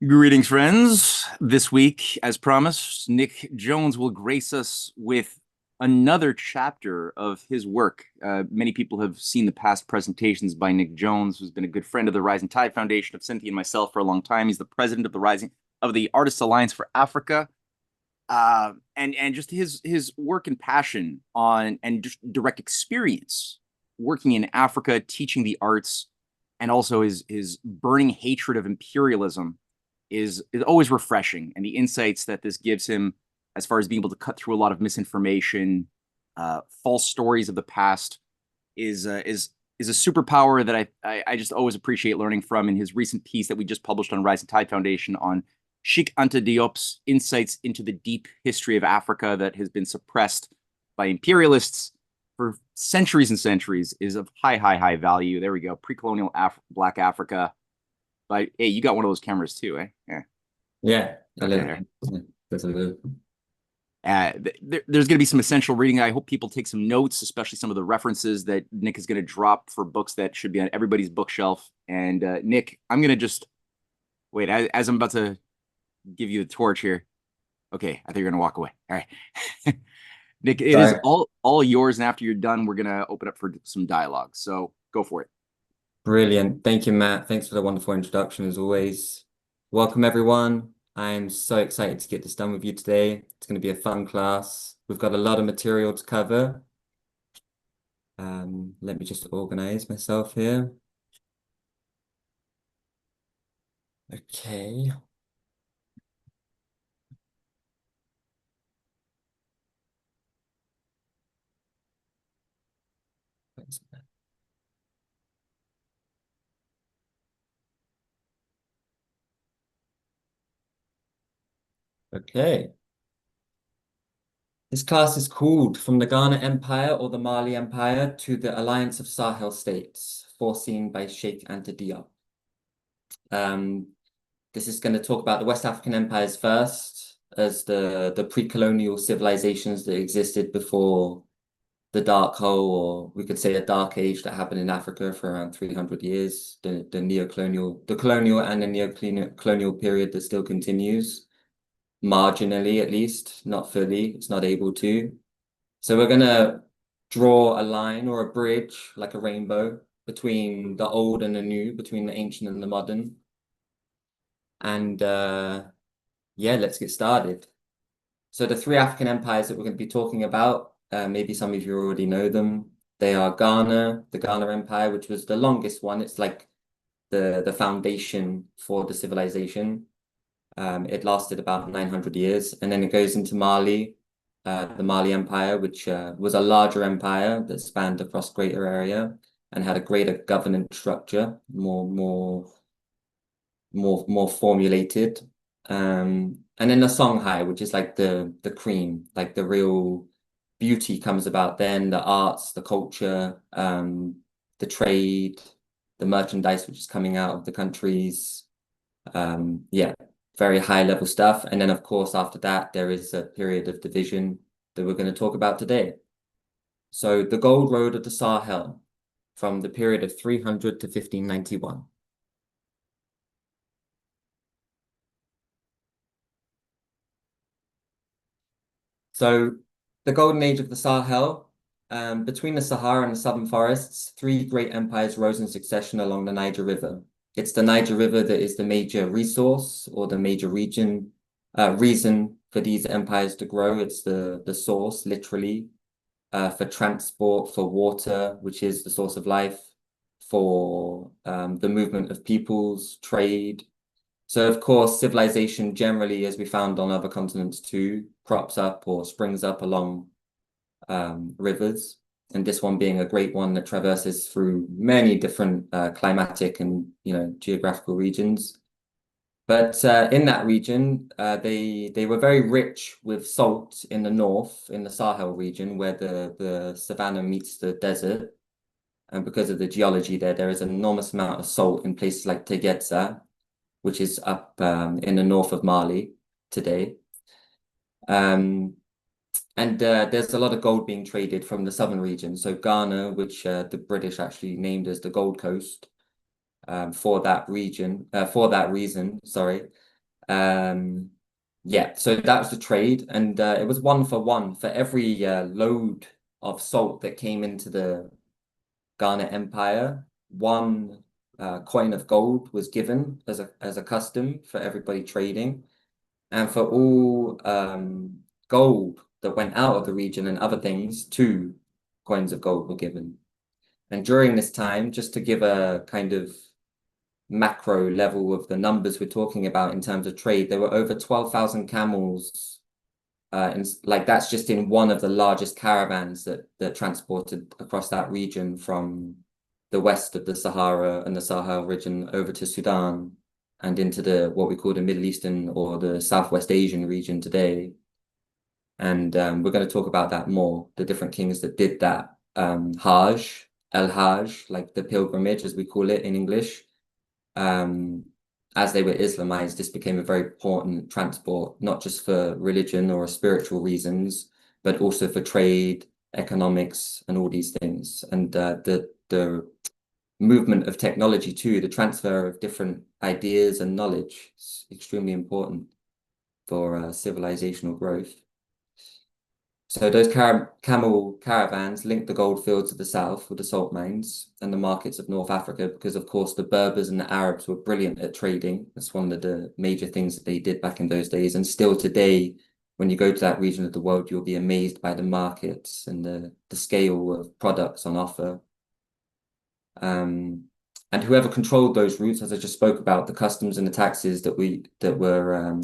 Greetings, friends. This week, as promised, Nick Jones will grace us with another chapter of his work. Many people have seen the past presentations by Nick Jones, who's been a good friend of the Rising Tide Foundation, of Cynthia and myself for a long time. He's the president of the Artists Alliance for Africa, and just his work and passion on and just direct experience working in Africa, teaching the arts, and also his burning hatred of imperialism is always refreshing, and the insights that this gives him as far as being able to cut through a lot of misinformation, false stories of the past, is a superpower that I just always appreciate learning from. In his recent piece that we just published on Rising Tide Foundation on Cheikh Anta Diop's insights into the deep history of Africa that has been suppressed by imperialists for centuries and centuries, is of high value. There we go. Pre-colonial Black Africa. But hey, you got one of those cameras too, eh? Yeah. Yeah, a Okay. little. There's a little. There's going to be some essential reading. I hope people take some notes, especially some of the references that Nick is going to drop for books that should be on everybody's bookshelf. And Nick, I'm going to just wait as I'm about to give you the torch here. Okay, I think you're going to walk away. All right. Nick, it is Sorry. all yours. And after you're done, we're going to open up for some dialogue. So go for it. Brilliant. Thank you, Matt. Thanks for the wonderful introduction as always. Welcome, everyone. I'm so excited to get this done with you today. It's going to be a fun class. We've got a lot of material to cover. Let me just organize myself here. Okay. Okay. This class is called From the Ghana Empire or the Mali Empire to the Alliance of Sahel States, foreseen by Sheikh Anta Diop. This is going to talk about the West African empires first, as the pre-colonial civilizations that existed before the dark hole, or we could say a dark age that happened in Africa for around 300 years, the colonial and the neo-colonial period that still continues, marginally at least, not fully, it's not able to. So we're going to draw a line or a bridge, like a rainbow, between the old and the new, between the ancient and the modern. And yeah, let's get started. So the three African empires that we're going to be talking about, maybe some of you already know them. They are Ghana, the Ghana Empire, which was the longest one. It's like the foundation for the civilization. It lasted about 900 years. And then it goes into Mali, the Mali Empire, which was a larger empire that spanned across greater area and had a greater governance structure, more formulated. And then the Songhai, which is like the cream, like the real beauty comes about then, the arts, the culture, the trade, the merchandise which is coming out of the countries. Yeah, very high level stuff. And then of course after that there is a period of division that we're going to talk about today. So the Gold Road of the Sahel from the period of 300 to 1591. So the golden age of the Sahel, between the Sahara and the southern forests, three great empires rose in succession along the Niger River. It's the Niger River that is the major resource or the major reason for these empires to grow. It's the source, literally, for transport, for water, which is the source of life, for the movement of peoples, trade. So, of course, civilization generally, as we found on other continents too, crops up or springs up along rivers. And this one being a great one that traverses through many different climatic and geographical regions. But in that region, they were very rich with salt in the north, in the Sahel region, where the savanna meets the desert. And because of the geology there is an enormous amount of salt in places like Tegeta, which is up in the north of Mali today. And there's a lot of gold being traded from the southern region. So Ghana, which the British actually named as the Gold Coast for that reason, sorry. Um, yeah, so that was the trade, and it was 1 for 1 for every load of salt that came into the Ghana Empire. One coin of gold was given as a custom for everybody trading, and for all gold that went out of the region and other things, 2 coins of gold were given. And during this time, just to give a kind of macro level of the numbers we're talking about in terms of trade, there were over 12,000 camels. And like that's just in one of the largest caravans that transported across that region from the west of the Sahara and the Sahel region over to Sudan and into the what we call the Middle Eastern or the Southwest Asian region today. And we're going to talk about that more, the different kings that did that. Hajj, El Hajj, like the pilgrimage, as we call it in English. Um, as they were Islamized, this became a very important transport, not just for religion or spiritual reasons, but also for trade, economics, and all these things. And the movement of technology too, the transfer of different ideas and knowledge is extremely important for civilizational growth. So those camel caravans linked the gold fields of the south with the salt mines and the markets of North Africa because, of course, the Berbers and the Arabs were brilliant at trading. That's one of the major things that they did back in those days. And still today, when you go to that region of the world, you'll be amazed by the markets and the scale of products on offer. And whoever controlled those routes, as I just spoke about, the customs and the taxes that were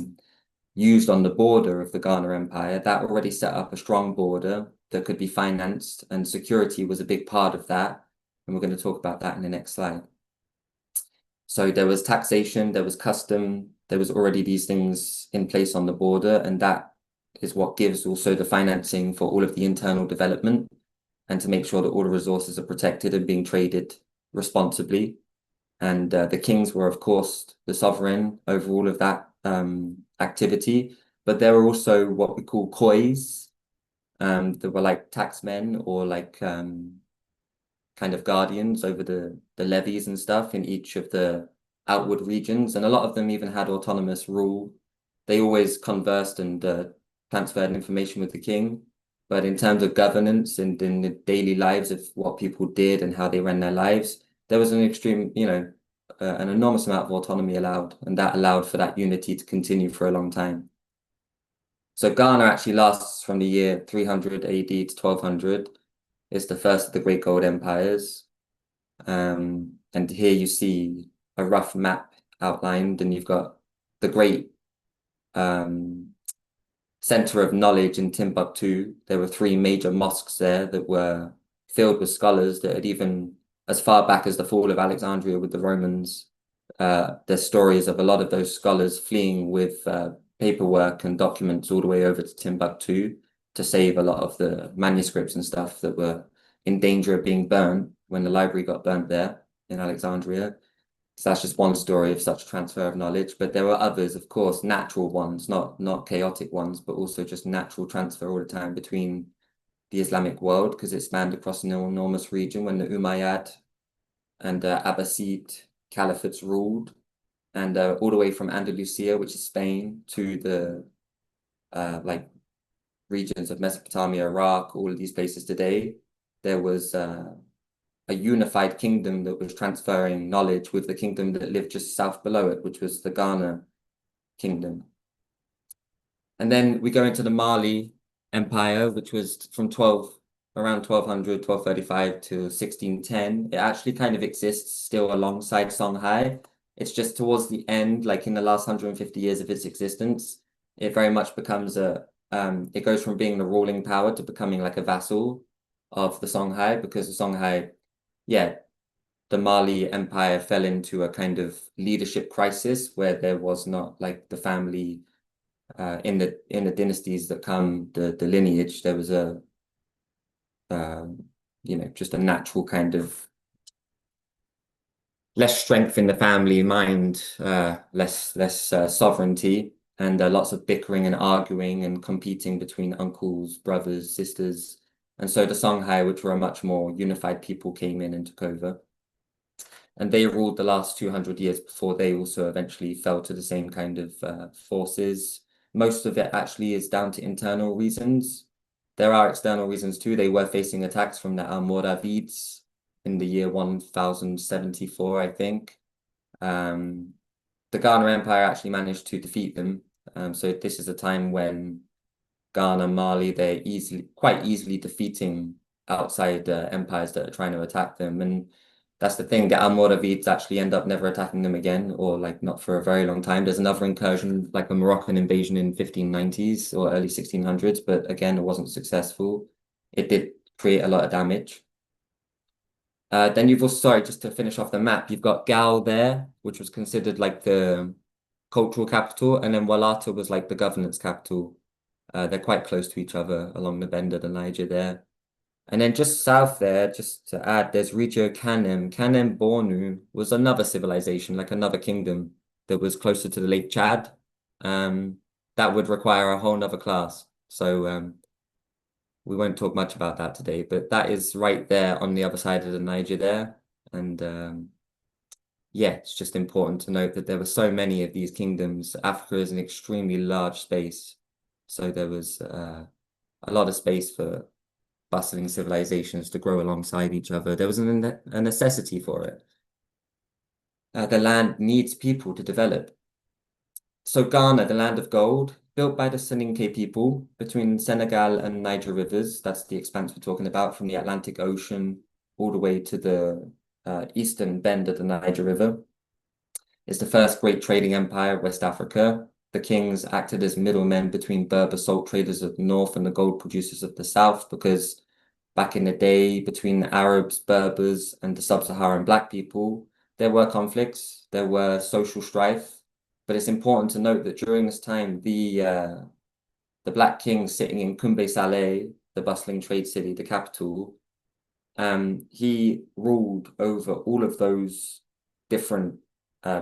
used on the border of the Ghana Empire, that already set up a strong border that could be financed, and security was a big part of that. And we're going to talk about that in the next slide. So there was taxation, there was custom, there was already these things in place on the border, and that is what gives also the financing for all of the internal development and to make sure that all the resources are protected and being traded responsibly. And the kings were, of course, the sovereign over all of that activity. But there were also what we call kois. That were like taxmen or like kind of guardians over the levies and stuff in each of the outward regions. And a lot of them even had autonomous rule. They always conversed and transferred information with the king. But in terms of governance and in the daily lives of what people did and how they ran their lives, there was an extreme, an enormous amount of autonomy allowed, and that allowed for that unity to continue for a long time. So Ghana actually lasts from the year 300 AD to 1200. It's the first of the great gold empires. And here you see a rough map outlined, and you've got the great center of knowledge in Timbuktu. There were 3 major mosques there that were filled with scholars that had even, as far back as the fall of Alexandria with the Romans, there's stories of a lot of those scholars fleeing with paperwork and documents all the way over to Timbuktu to save a lot of the manuscripts and stuff that were in danger of being burnt when the library got burnt there in Alexandria. So that's just one story of such transfer of knowledge. But there were others, of course, natural ones, not chaotic ones, but also just natural transfer all the time between the Islamic world because it spanned across an enormous region when the Umayyad and Abbasid caliphates ruled, and all the way from Andalusia, which is Spain, to the like regions of Mesopotamia, Iraq, all of these places today. There was a unified kingdom that was transferring knowledge with the kingdom that lived just south below it, which was the Ghana kingdom. And then we go into the Mali Empire, which was from around 1200, 1235 to 1610. It actually kind of exists still alongside Songhai. It's just towards the end, like in the last 150 years of its existence, it very much becomes it goes from being the ruling power to becoming like a vassal of the Songhai, because the Songhai, yeah, the Mali Empire fell into a kind of leadership crisis where there was not like the family in the dynasties that come the lineage. There was a just a natural kind of less strength in the family mind, less sovereignty, and lots of bickering and arguing and competing between uncles, brothers, sisters. And so the Songhai, which were a much more unified people, came in and took over. And they ruled the last 200 years before they also eventually fell to the same kind of forces. Most of it actually is down to internal reasons. There are external reasons too. They were facing attacks from the Almoravids in the year 1074, I think. Um, the Ghana Empire actually managed to defeat them. So this is a time when Ghana, Mali, they're quite easily defeating outside empires that are trying to attack them. And that's the thing, the Almoravids actually end up never attacking them again, or like not for a very long time. There's another incursion, like a Moroccan invasion in 1590s or early 1600s, but again, it wasn't successful. It did create a lot of damage. Then you've also, sorry, just to finish off the map, you've got Gal there, which was considered like the cultural capital, and then Walata was like the governance capital. They're quite close to each other along the bend of the Niger there. And then just south there, just to add, there's Regio Kanem. Kanem Bornu was another civilization, like another kingdom that was closer to the Lake Chad. Um, that would require a whole nother class. So we won't talk much about that today, but that is right there on the other side of the Niger there. And yeah, it's just important to note that there were so many of these kingdoms. Africa is an extremely large space. So there was a lot of space for bustling civilizations to grow alongside each other. There was a necessity for it. The land needs people to develop. So Ghana, the land of gold, built by the Soninke people between Senegal and Niger rivers. That's the expanse we're talking about from the Atlantic Ocean all the way to the eastern bend of the Niger River. It's the first great trading empire of West Africa. The kings acted as middlemen between Berber salt traders of the north and the gold producers of the south, because back in the day, between the Arabs, Berbers, and the sub-Saharan black people, there were conflicts, there were social strife. But it's important to note that during this time, the black king sitting in Kumbe Saleh, the bustling trade city, the capital, he ruled over all of those different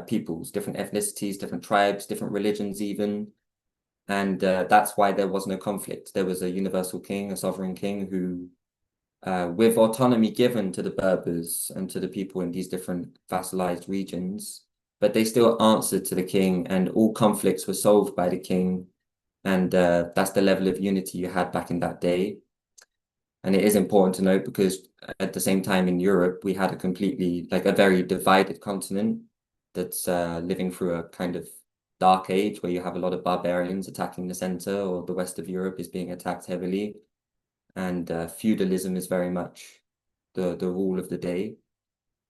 peoples, different ethnicities, different tribes, different religions even. And that's why there was no conflict. There was a universal king, a sovereign king who, with autonomy given to the Berbers and to the people in these different vassalized regions, but they still answered to the king, and all conflicts were solved by the king. And that's the level of unity you had back in that day. And it is important to note because at the same time in Europe, we had a completely, like a very divided continent that's living through a kind of dark age where you have a lot of barbarians attacking the center, or the west of Europe is being attacked heavily. And feudalism is very much the rule of the day.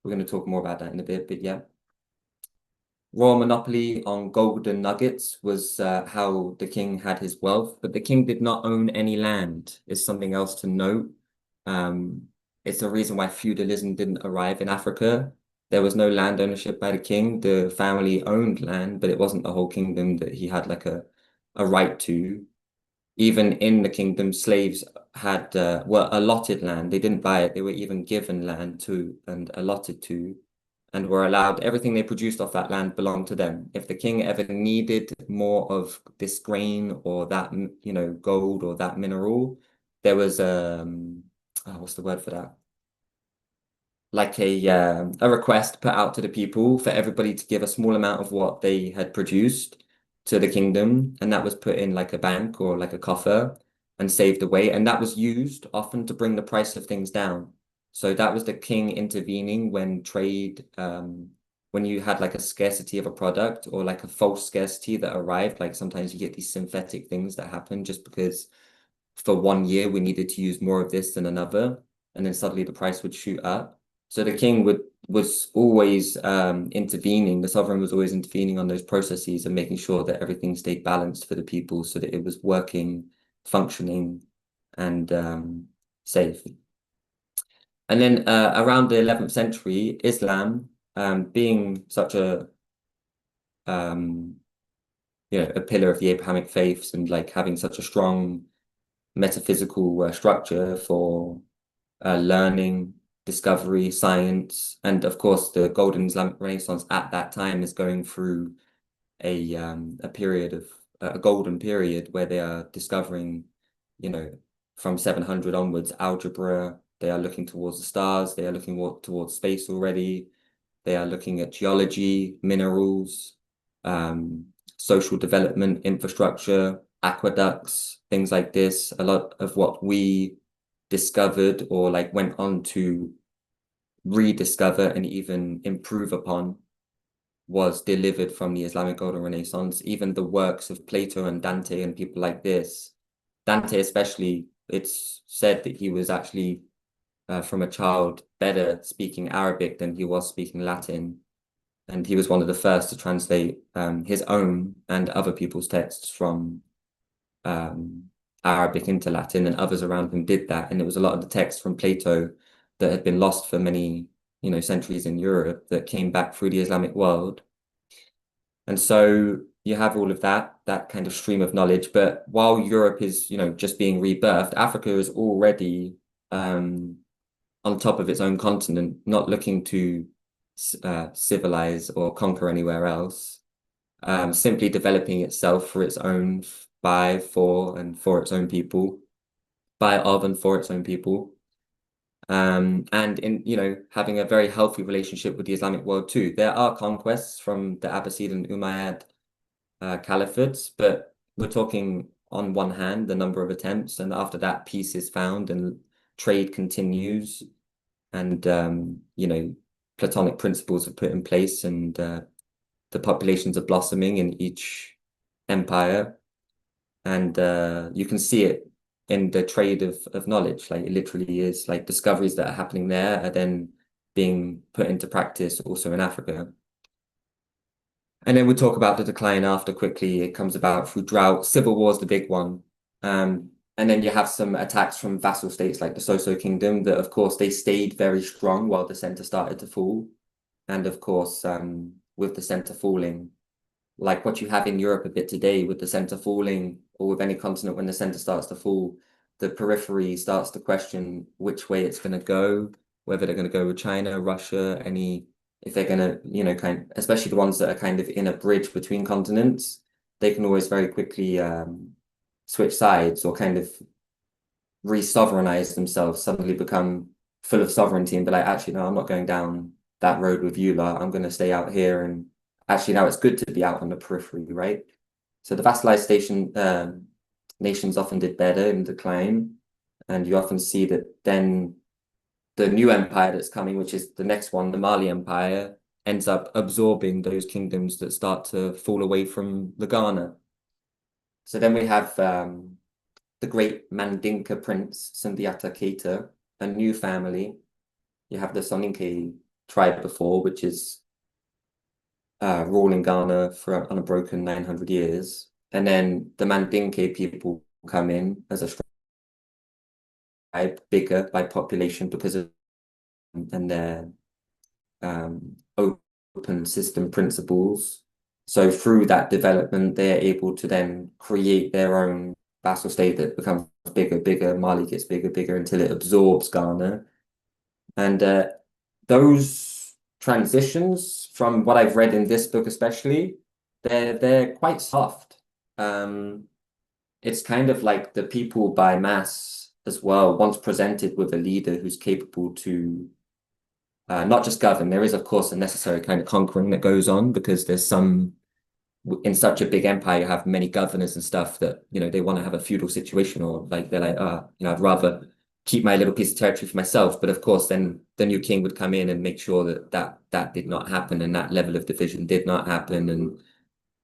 We're going to talk more about that in a bit, but yeah. Royal monopoly on golden nuggets was how the king had his wealth, but the king did not own any land, is something else to note. It's the reason why feudalism didn't arrive in Africa. There was no land ownership by the king. The family owned land, but it wasn't the whole kingdom that he had like a right to. Even in the kingdom, slaves had were allotted land. They didn't buy it. They were even given land to and allotted to, and were allowed everything they produced off that land belonged to them. If the king ever needed more of this grain or that, gold or that mineral, there was what's the word for that? Like a request put out to the people for everybody to give a small amount of what they had produced to the kingdom, and that was put in like a bank or like a coffer and saved away, and that was used often to bring the price of things down. So that was the king intervening when trade, when you had like a scarcity of a product or like a false scarcity that arrived. Like sometimes you get these synthetic things that happen just because for 1 year we needed to use more of this than another, and then suddenly the price would shoot up. So the king was always intervening. The sovereign was always intervening on those processes and making sure that everything stayed balanced for the people, so that it was working, functioning, and safe. And then around the 11th century, Islam, being such um, a pillar of the Abrahamic faiths, and like having such a strong metaphysical structure for learning, discovery, science, and of course the Golden Islamic Renaissance at that time is going through a period of a golden period where they are discovering, from 700 onwards, algebra. They are looking towards the stars. They are looking towards space already. They are looking at geology, minerals, um, social development, infrastructure, aqueducts, things like this. A lot of what we discovered or like went on to rediscover and even improve upon was delivered from the Islamic Golden Renaissance. Even the works of Plato and Dante and people like this, Dante especially, it's said that he was actually from a child better speaking Arabic than he was speaking Latin. And he was one of the first to translate his own and other people's texts from um, Arabic into Latin, and others around him did that. And it was a lot of the texts from Plato that had been lost for many, centuries in Europe that came back through the Islamic world. And so you have all of that kind of stream of knowledge. But while Europe is, just being rebirthed, Africa is already on top of its own continent, not looking to civilize or conquer anywhere else, simply developing itself for its own, by, for, and for its own people, by, of, and for its own people. And in, having a very healthy relationship with the Islamic world too. There are conquests from the Abbasid and Umayyad caliphates, but we're talking on one hand, the number of attempts, and after that, peace is found and trade continues, and Platonic principles are put in place, and the populations are blossoming in each empire, and you can see it in the trade of knowledge. Like it literally is like discoveries that are happening there are then being put into practice also in Africa. And then we talk about the decline after quickly. It comes about through drought. Civil war is the big one. And then you have some attacks from vassal states like the Soso Kingdom that, of course, they stayed very strong while the center started to fall. And of course, with the center falling, like what you have in Europe a bit today with the center falling, or with any continent when the center starts to fall, the periphery starts to question which way it's going to go, whether they're going to go with China, Russia, if they're going to, especially the ones that are kind of in a bridge between continents, they can always very quickly switch sides or kind of re-sovereignize themselves, suddenly become full of sovereignty and be like, actually, no, I'm not going down that road with you lot. I'm going to stay out here. And actually, now it's good to be out on the periphery, right? So the vassalized nations often did better in decline. And you often see that then the new empire that's coming, which is the next one, the Mali Empire, ends up absorbing those kingdoms that start to fall away from the Ghana. So then we have the great Mandinka prince, Sundiata Keita, a new family. You have the Soninke tribe before, which is ruling Ghana for unbroken 900 years. And then the Mandinke people come in as a tribe, bigger by population because of and their open system principles. So through that development, they're able to then create their own vassal state that becomes bigger, bigger. Mali gets bigger, bigger until it absorbs Ghana. And those transitions, from what I've read in this book especially, they're quite soft. It's kind of like the people by mass as well, once presented with a leader who's capable to not just govern. There is, of course, a necessary kind of conquering that goes on because there's some, in such a big empire, you have many governors and stuff that, they want to have a feudal situation, or like they're like, I'd rather keep my little piece of territory for myself. But of course, then the new king would come in and make sure that did not happen, and that level of division did not happen. And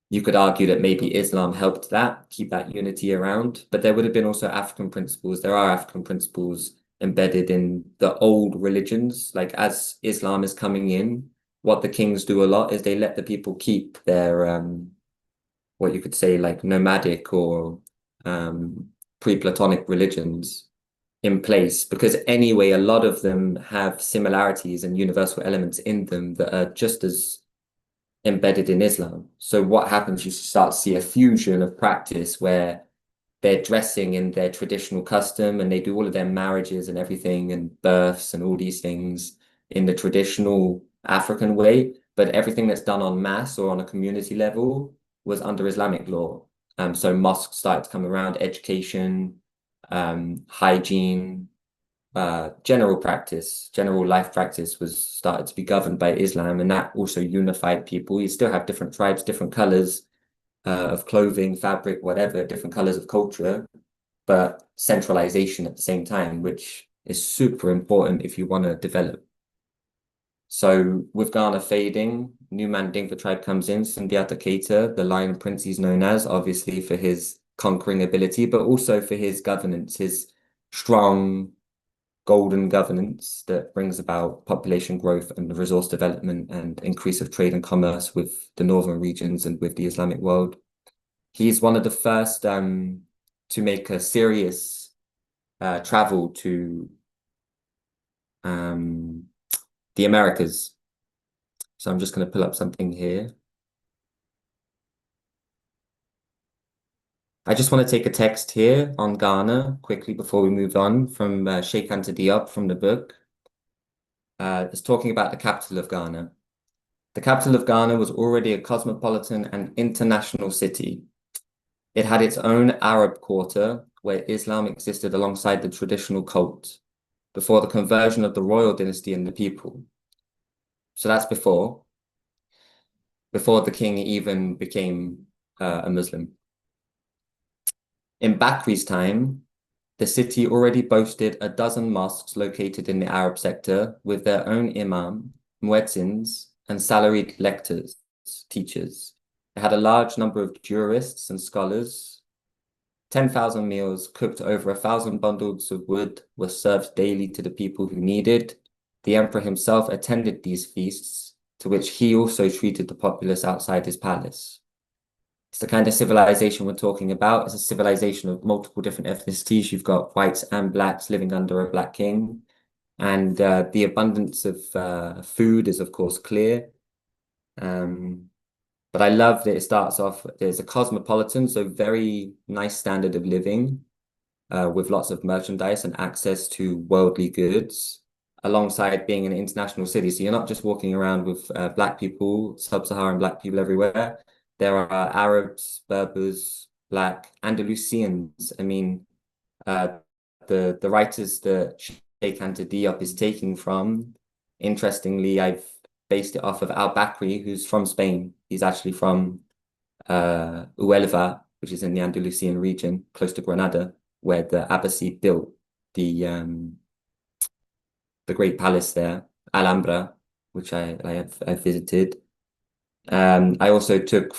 you could argue that maybe Islam helped that, keep that unity around, but there would have been also African principles. There are African principles embedded in the old religions. Like as Islam is coming in, what the kings do a lot is they let the people keep their, what you could say like nomadic or pre-Platonic religions in place, because anyway, a lot of them have similarities and universal elements in them that are just as embedded in Islam. So what happens, you start to see a fusion of practice where they're dressing in their traditional custom and they do all of their marriages and everything and births and all these things in the traditional African way, but everything that's done en masse or on a community level was under Islamic law. So mosques started to come around, education, hygiene, general life practice was started to be governed by Islam, and that also unified people. You still have different tribes, different colors of clothing, fabric, whatever, different colors of culture, but centralization at the same time, which is super important if you want to develop. So with Ghana fading, new Mandinka tribe comes in, Sundiata Keita, the Lion Prince he's known as, obviously for his conquering ability, but also for his governance, his strong golden governance that brings about population growth and resource development and increase of trade and commerce with the northern regions and with the Islamic world. He's one of the first to make a serious travel to the Americas. So I'm just going to pull up something here. I just want to take a text here on Ghana quickly before we move on from Sheikh Anta Diop from the book. It's talking about the capital of Ghana. The capital of Ghana was already a cosmopolitan and international city. It had its own Arab quarter where Islam existed alongside the traditional cult before the conversion of the royal dynasty and the people. So that's before the king even became a Muslim. In Bakri's time, the city already boasted a dozen mosques located in the Arab sector with their own imam, muezzins, and salaried lectors, teachers. It had a large number of jurists and scholars. 10,000 meals cooked over 1,000 bundles of wood were served daily to the people who needed. The emperor himself attended these feasts, to which he also treated the populace outside his palace. It's the kind of civilization we're talking about. It's a civilization of multiple different ethnicities. You've got whites and blacks living under a black king. And the abundance of food is, of course, clear. But I love that it starts off, there's a cosmopolitan, so very nice standard of living with lots of merchandise and access to worldly goods alongside being an international city. So you're not just walking around with black people, sub-Saharan black people everywhere. There are Arabs, Berbers, black, Andalusians. I mean, the writers that Sheikh Anta Diop is taking from, interestingly, I've based it off of al-Bakri, who's from Spain. He's actually from Huelva, which is in the Andalusian region, close to Granada, where the Abbasid built the great palace there, Alhambra, which I visited. I also took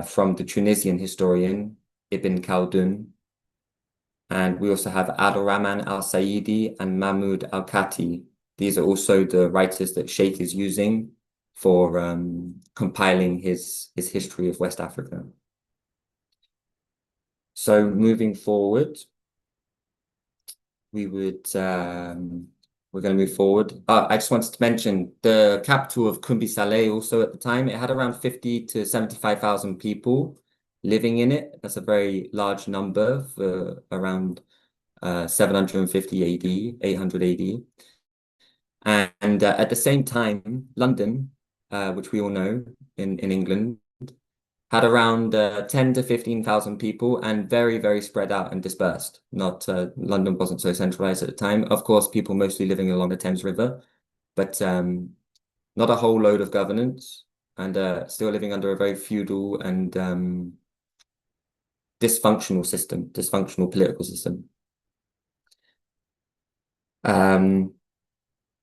from the Tunisian historian Ibn Khaldun, and we also have Abdurrahman al-Saidi and Mahmoud al-Kati. These are also the writers that Sheikh is using for compiling his history of West Africa. So moving forward, we're going to move forward. I just wanted to mention the capital of Kumbi Saleh also at the time, it had around 50 to 75,000 people living in it. That's a very large number for around 750 AD, 800 AD. And at the same time, London, which we all know in England, had around 10 to 15,000 people and very, very spread out and dispersed. Not London wasn't so centralized at the time. Of course, people mostly living along the Thames River, but not a whole load of governance and still living under a very feudal and dysfunctional political system.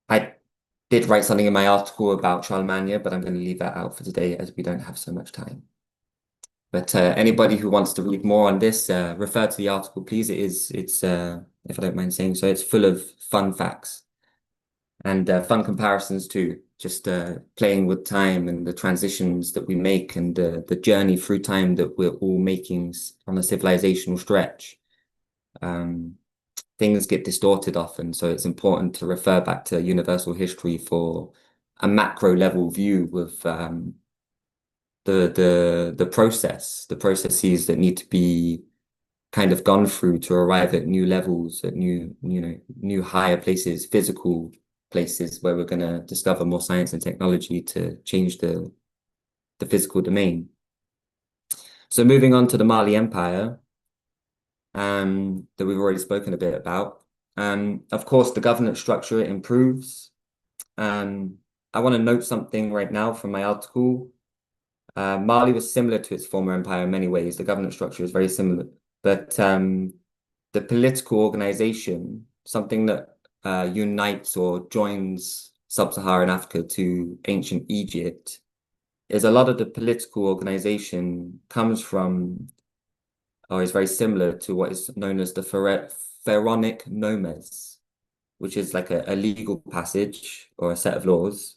I did write something in my article about Charlemagne, but I'm going to leave that out for today as we don't have so much time. But anybody who wants to read more on this, refer to the article, please. It's if I don't mind saying so, it's full of fun facts and fun comparisons too. Just playing with time and the transitions that we make and the journey through time that we're all making on a civilizational stretch. Things get distorted often, so it's important to refer back to universal history for a macro level view of the processes that need to be kind of gone through to arrive at new levels, at new higher places, physical places where we're going to discover more science and technology to change the physical domain. So moving on to the Mali Empire, that we've already spoken a bit about. Of course, the governance structure improves. Um, I want to note something right now from my article. Mali was similar to its former empire in many ways. The governance structure is very similar, but the political organization, something that unites or joins sub-Saharan Africa to ancient Egypt, is a lot of the political organization comes from or is very similar to what is known as the Pharaonic nomes, which is like a legal passage or a set of laws.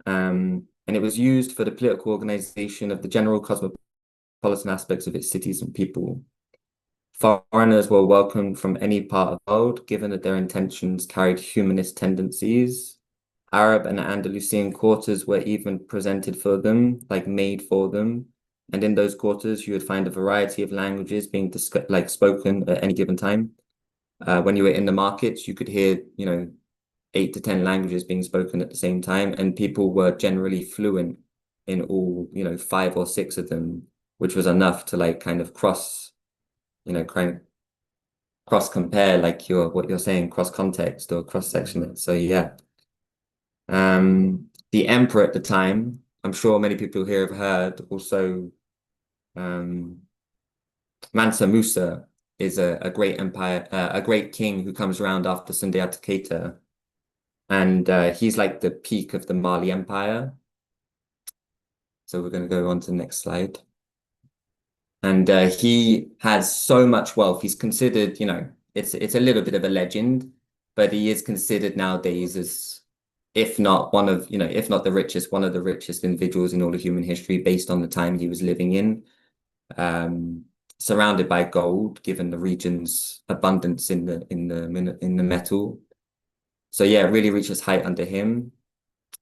And it was used for the political organization of the general cosmopolitan aspects of its cities and people. Foreigners were welcomed from any part of the world, given that their intentions carried humanist tendencies. Arab and Andalusian quarters were even presented for them, like made for them. And in those quarters, you would find a variety of languages being spoken at any given time. When you were in the markets, you could hear, 8 to 10 languages being spoken at the same time, and people were generally fluent in all, 5 or 6 of them, which was enough to like kind of kind of cross compare like what you're saying, cross context or cross section it. So yeah. The emperor at the time, I'm sure many people here have heard also, um, Mansa Musa is a great empire, a great king who comes around after Sundiata Keita. And he's like the peak of the Mali Empire. So we're going to go on to the next slide. And he has so much wealth. He's considered, it's a little bit of a legend, but he is considered nowadays as, if not one of, if not the richest, one of the richest individuals in all of human history based on the time he was living in. Um, Surrounded by gold, given the region's abundance in the metal. So yeah, it really reaches height under him.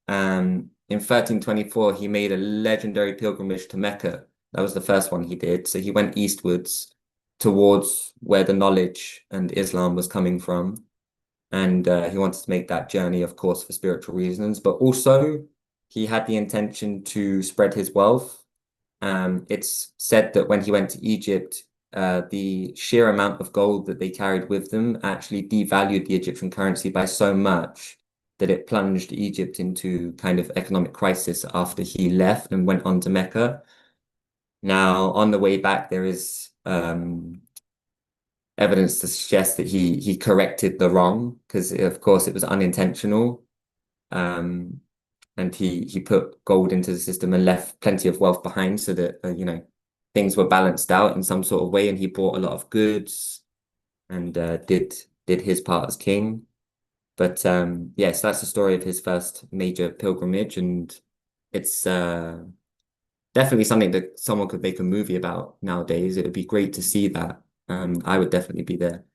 In 1324, he made a legendary pilgrimage to Mecca. That was the first one he did. So he went eastwards towards where the knowledge and Islam was coming from. And he wanted to make that journey, of course, for spiritual reasons, but also he had the intention to spread his wealth. It's said that when he went to Egypt, the sheer amount of gold that they carried with them actually devalued the Egyptian currency by so much that it plunged Egypt into kind of economic crisis after he left and went on to Mecca. Now, on the way back, there is evidence to suggest that he corrected the wrong because, of course, it was unintentional. Um, and he put gold into the system and left plenty of wealth behind so that things were balanced out in some sort of way. And he bought a lot of goods and did his part as king. But yes, that's the story of his first major pilgrimage, and it's definitely something that someone could make a movie about nowadays. It would be great to see that. I would definitely be there.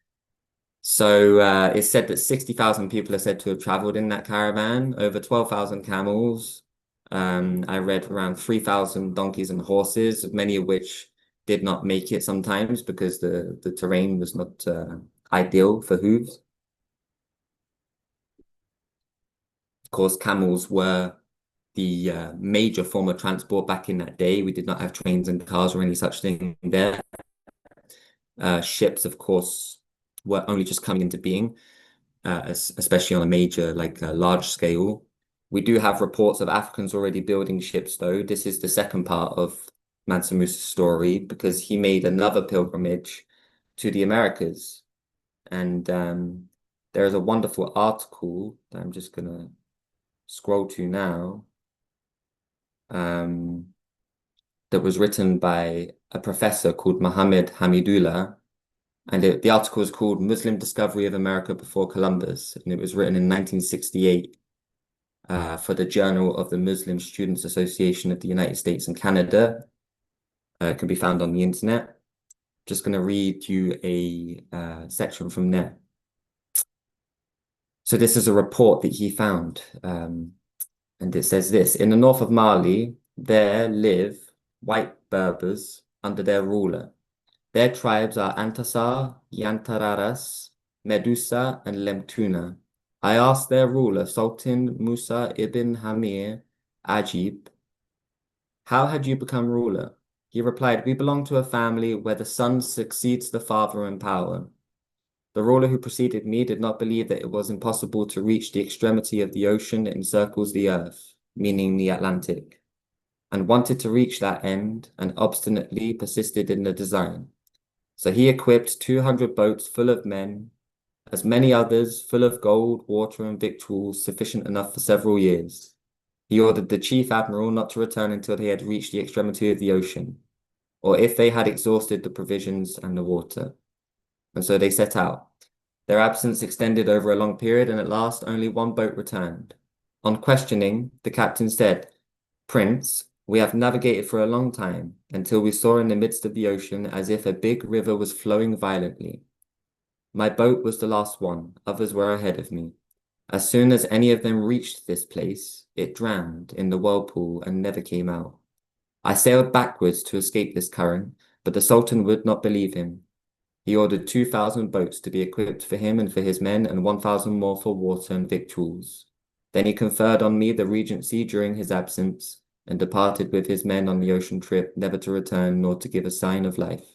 So it's said that 60,000 people are said to have traveled in that caravan, over 12,000 camels. I read around 3,000 donkeys and horses, many of which did not make it sometimes because the terrain was not ideal for hooves. Of course, camels were the major form of transport back in that day. We did not have trains and cars or any such thing there. Ships, of course, were only just coming into being, especially on a major, like large scale. We do have reports of Africans already building ships, though. This is the second part of Mansa Musa's story because he made another pilgrimage to the Americas. And there is a wonderful article that I'm just going to scroll to now. That was written by a professor called Mohammed Hamidullah. And the article is called Muslim Discovery of America Before Columbus. And it was written in 1968 for the Journal of the Muslim Students Association of the United States and Canada. It can be found on the internet. Just going to read you a section from there. So this is a report that he found. And it says this: in the north of Mali, there live white Berbers under their ruler. Their tribes are Antasar, Yantararas, Medusa, and Lemtuna. I asked their ruler, Sultan Musa ibn Hamir Ajib, how had you become ruler? He replied, we belong to a family where the son succeeds the father in power. The ruler who preceded me did not believe that it was impossible to reach the extremity of the ocean that encircles the earth, meaning the Atlantic, and wanted to reach that end and obstinately persisted in the design. So he equipped 200 boats full of men, as many others full of gold, water, and victuals sufficient enough for several years. He ordered the chief admiral not to return until they had reached the extremity of the ocean, or if they had exhausted the provisions and the water. And so they set out. Their absence extended over a long period, and at last only one boat returned. On questioning, the captain said, "Prince, we have navigated for a long time, until we saw in the midst of the ocean as if a big river was flowing violently. My boat was the last one, others were ahead of me. As soon as any of them reached this place, it drowned in the whirlpool and never came out. I sailed backwards to escape this current, but the Sultan would not believe him. He ordered 2,000 boats to be equipped for him and for his men, and 1,000 more for water and victuals. Then he conferred on me the regency during his absence, and departed with his men on the ocean trip, never to return nor to give a sign of life."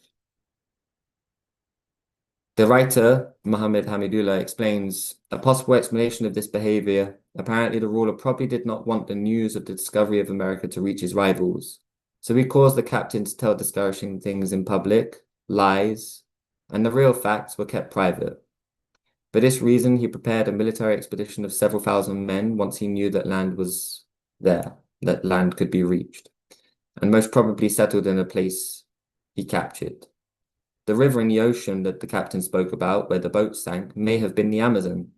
The writer, Muhammad Hamidullah, explains a possible explanation of this behavior. Apparently, the ruler probably did not want the news of the discovery of America to reach his rivals. So he caused the captain to tell discouraging things in public, lies, and the real facts were kept private. For this reason, he prepared a military expedition of several thousand men once he knew that land was there, that land could be reached, and most probably settled in a place he captured. The river in the ocean that the captain spoke about, where the boat sank, may have been the Amazon.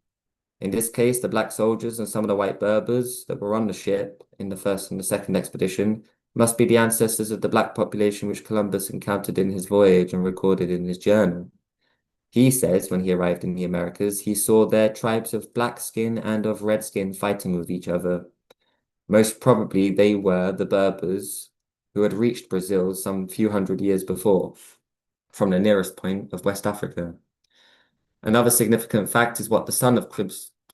In this case, the black soldiers and some of the white Berbers that were on the ship in the first and the second expedition must be the ancestors of the black population which Columbus encountered in his voyage and recorded in his journal. He says when he arrived in the Americas, he saw there tribes of black skin and of red skin fighting with each other. Most probably they were the Berbers who had reached Brazil some few hundred years before, from the nearest point of West Africa. Another significant fact is what the son of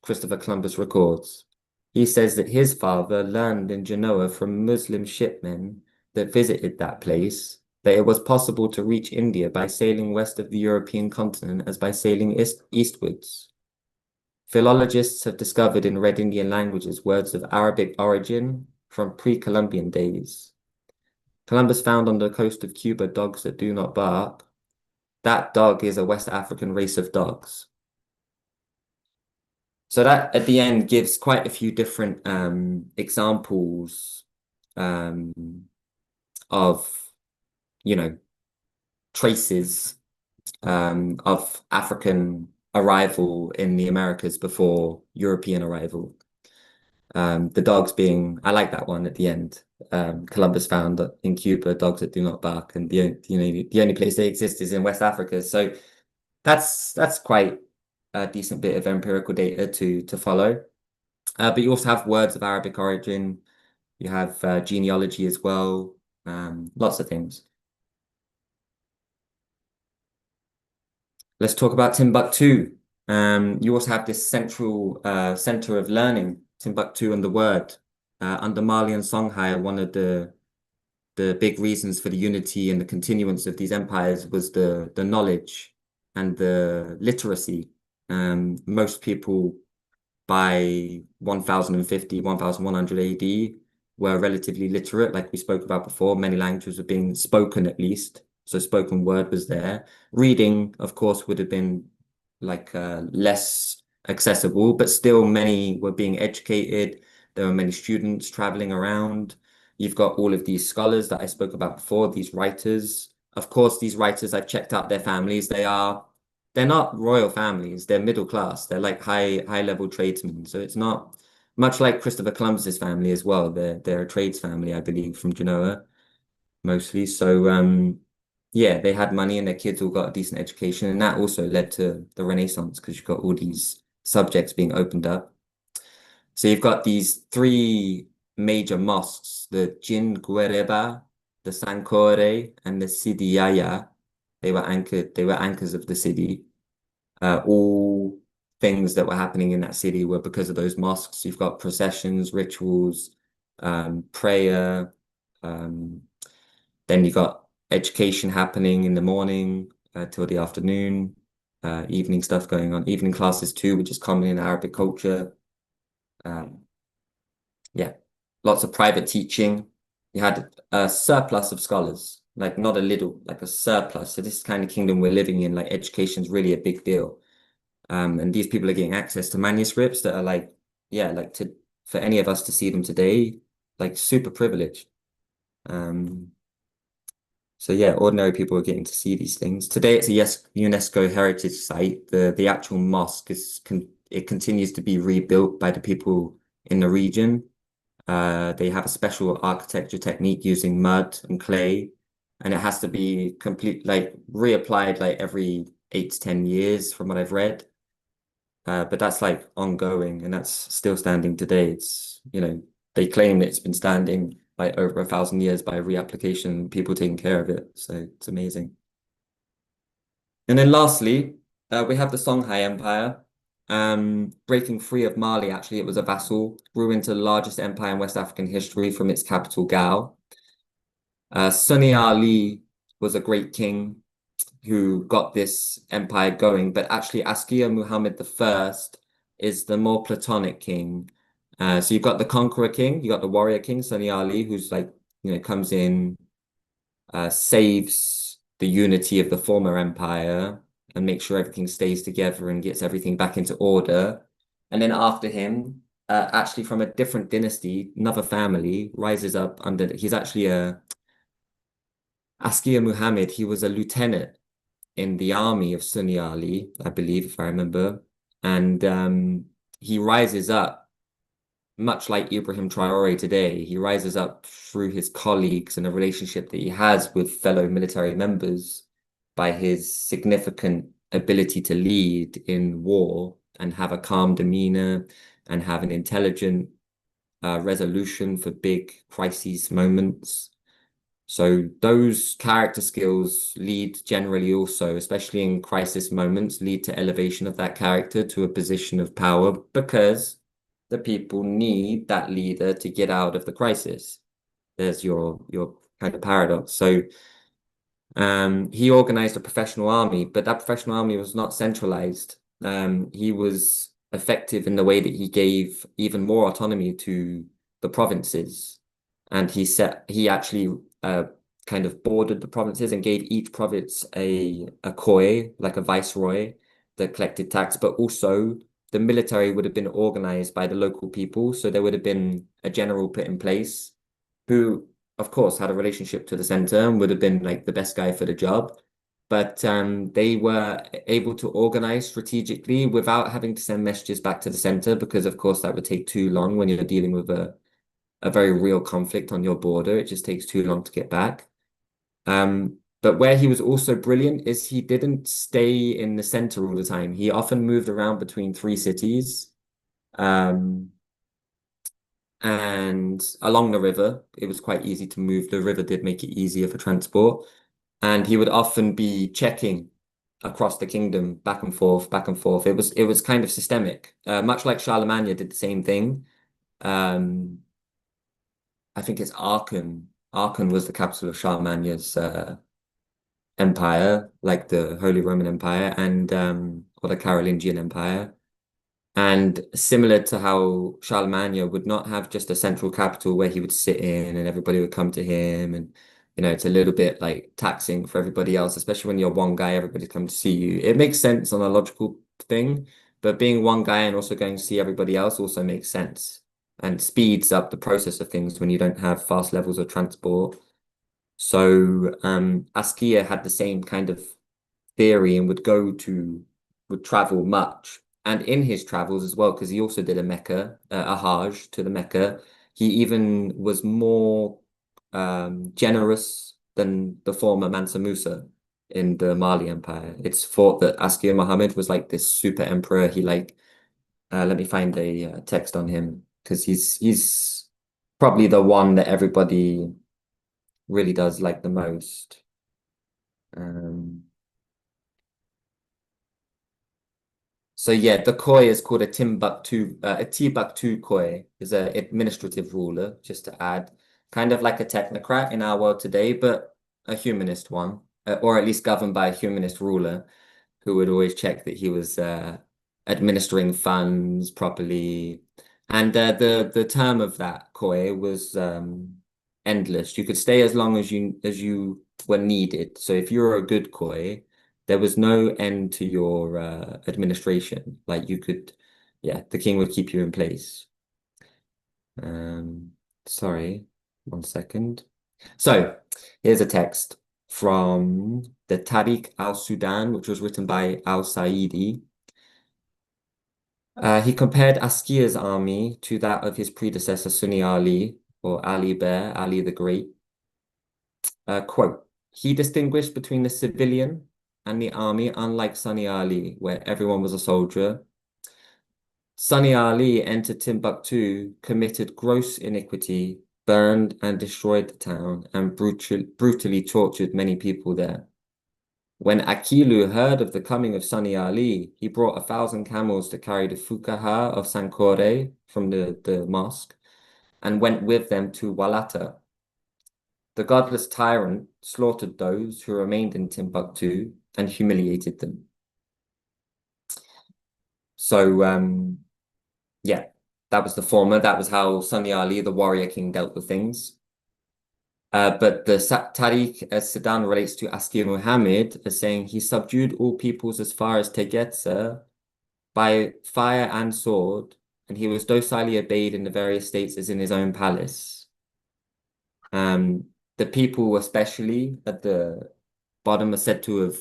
Christopher Columbus records. He says that his father learned in Genoa from Muslim shipmen that visited that place that it was possible to reach India by sailing west of the European continent as by sailing eastwards. Philologists have discovered in Red Indian languages words of Arabic origin from pre-Columbian days. Columbus found on the coast of Cuba dogs that do not bark. That dog is a West African race of dogs. So that at the end gives quite a few different examples of, traces of African arrival in the Americas before European arrival. The dogs being, I like that one at the end. Columbus found that in Cuba dogs that do not bark, and the only place they exist is in West Africa. So that's quite a decent bit of empirical data to follow. But you also have words of Arabic origin. You have genealogy as well. Lots of things. Let's talk about Timbuktu. You also have this central center of learning, Timbuktu and the word. Under Mali and Songhai, one of the big reasons for the unity and the continuance of these empires was the knowledge and the literacy. Most people by 1050, 1100 AD were relatively literate, like we spoke about before. Many languages were being spoken at least. So spoken word was there. Reading, of course, would have been like less accessible, but still many were being educated. There were many students traveling around. You've got all of these scholars that I spoke about before, these writers. Of course, these writers, I've checked out their families. They're not royal families. They're middle class. They're like high level tradesmen. So it's not much like Christopher Columbus's family as well. They're a trades family, I believe, from Genoa mostly. So yeah, they had money and their kids all got a decent education, and that also led to the Renaissance because you've got all these subjects being opened up. So you've got these three major mosques, the Jin Guereba, the Sankore, and the Sidi Yahya. They were anchors of the city. All things that were happening in that city were because of those mosques. You've got processions, rituals, prayer. Then you've got education happening in the morning till the afternoon. evening stuff going on, evening classes too, which is common in Arabic culture. Um, yeah, lots of private teaching. You had a surplus of scholars, like not a little, like a surplus. So this kind of kingdom we're living in, like education's really a big deal. And these people are getting access to manuscripts that are like, yeah, like to for any of us to see them today, like super privileged. Um, so yeah, ordinary people are getting to see these things. Today it's a UNESCO heritage site. The actual mosque it continues to be rebuilt by the people in the region. They have a special architecture technique using mud and clay, and it has to be like reapplied like every 8 to 10 years from what I've read. But that's like ongoing and that's still standing today. They claim that it's been standing like over 1,000 years by reapplication, people taking care of it. So it's amazing. And then lastly, we have the Songhai Empire. Breaking free of Mali, actually, it was a vassal, grew into the largest empire in West African history from its capital, Gao. Sunni Ali was a great king who got this empire going, but actually Askia Muhammad the First is the more Platonic king. So you've got the conqueror king, you got the warrior king, Sunni Ali, who's like, comes in, saves the unity of the former empire and makes sure everything stays together and gets everything back into order. And then after him, actually from a different dynasty, another family rises up under, he's actually a Askia Muhammad, he was a lieutenant in the army of Sunni Ali, I believe, if I remember. And he rises up, much like Ibrahim Traore today, he rises up through his colleagues and a relationship that he has with fellow military members by his significant ability to lead in war and have a calm demeanor and have an intelligent resolution for big crises moments. So those character skills lead generally also, especially in crisis moments, lead to elevation of that character to a position of power because the people need that leader to get out of the crisis. There's your kind of paradox. So he organized a professional army, but that professional army was not centralized. He was effective in the way that he gave even more autonomy to the provinces. And he actually kind of bordered the provinces and gave each province a koi, like a viceroy that collected tax, but also the military would have been organized by the local people. So there would have been a general put in place who of course, had a relationship to the center and would have been like the best guy for the job. But they were able to organize strategically without having to send messages back to the center because, of course, that would take too long when you're dealing with a very real conflict on your border. It just takes too long to get back. But where he was also brilliant is he didn't stay in the center all the time. He often moved around between three cities. Um, and along the river, it was quite easy to move. The river did make it easier for transport. And he would often be checking across the kingdom, back and forth, back and forth. It was kind of systemic, much like Charlemagne did the same thing. Um, I think it's Aachen. Aachen was the capital of Charlemagne's empire, like the Holy Roman Empire, and or the Carolingian Empire. And similar to how Charlemagne would not have just a central capital where he would sit in and everybody would come to him. And, it's a little bit like taxing for everybody else, especially when you're one guy, everybody's come to see you. It makes sense on a logical thing, but being one guy and also going to see everybody else also makes sense and speeds up the process of things when you don't have fast levels of transport. So Askia had the same kind of theory and would travel much. And in his travels as well, because he also did a Mecca, a Hajj to the Mecca, he even was more generous than the former Mansa Musa in the Mali Empire. It's thought that Askia Muhammad was like this super emperor. He like, let me find a text on him because he's probably the one that everybody really does like the most. Um, So yeah, the Khoi is called a Timbuktu Khoi is a administrative ruler, just to add, kind of like a technocrat in our world today, but a humanist one, or at least governed by a humanist ruler who would always check that he was administering funds properly. And the term of that koi was endless. You could stay as long as you were needed. So if you were a good koi, there was no end to your administration. Like you could, yeah, the king would keep you in place. Um, Sorry, one second. So here's a text from the Tariq al-Sudan, which was written by al-Saidi. He compared Askia's army to that of his predecessor Sunni Ali, or Ali Bear, Ali the Great. Quote, he distinguished between the civilian and the army, unlike Sunni Ali, where everyone was a soldier. Sunni Ali entered Timbuktu, committed gross iniquity, burned and destroyed the town, and brutally tortured many people there. When Akilu heard of the coming of Sunni Ali, he brought 1,000 camels to carry the fuqaha of Sankore from the mosque and went with them to Walata. The godless tyrant slaughtered those who remained in Timbuktu and humiliated them. So, yeah, that was the former. That was how Sunni Ali, the warrior king, dealt with things. But the Tariq as-Sudan relates to Askir Muhammad as saying he subdued all peoples as far as Tegetse by fire and sword, and he was docilely obeyed in the various states as in his own palace. The people, especially at the bottom, are said to have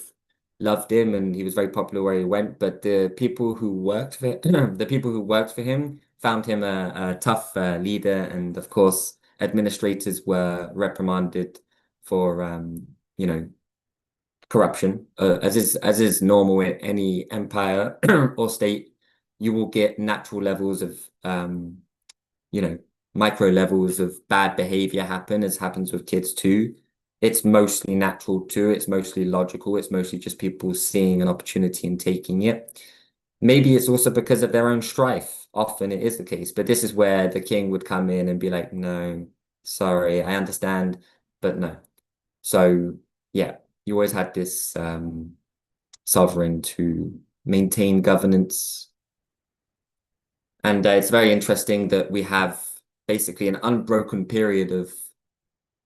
loved him, and he was very popular where he went. But the people who worked for the people who worked for him found him a tough leader, and of course, administrators were reprimanded for corruption, as is normal in any empire or state. You will get natural levels of you know, micro levels of bad behavior happen, as happens with kids too. It's mostly natural too. It's mostly logical. It's mostly just people seeing an opportunity and taking it. Maybe it's also because of their own strife. Often it is the case, but this is where the king would come in and be like, no, sorry, I understand, but no. So yeah, you always had this sovereign to maintain governance. And it's very interesting that we have basically an unbroken period of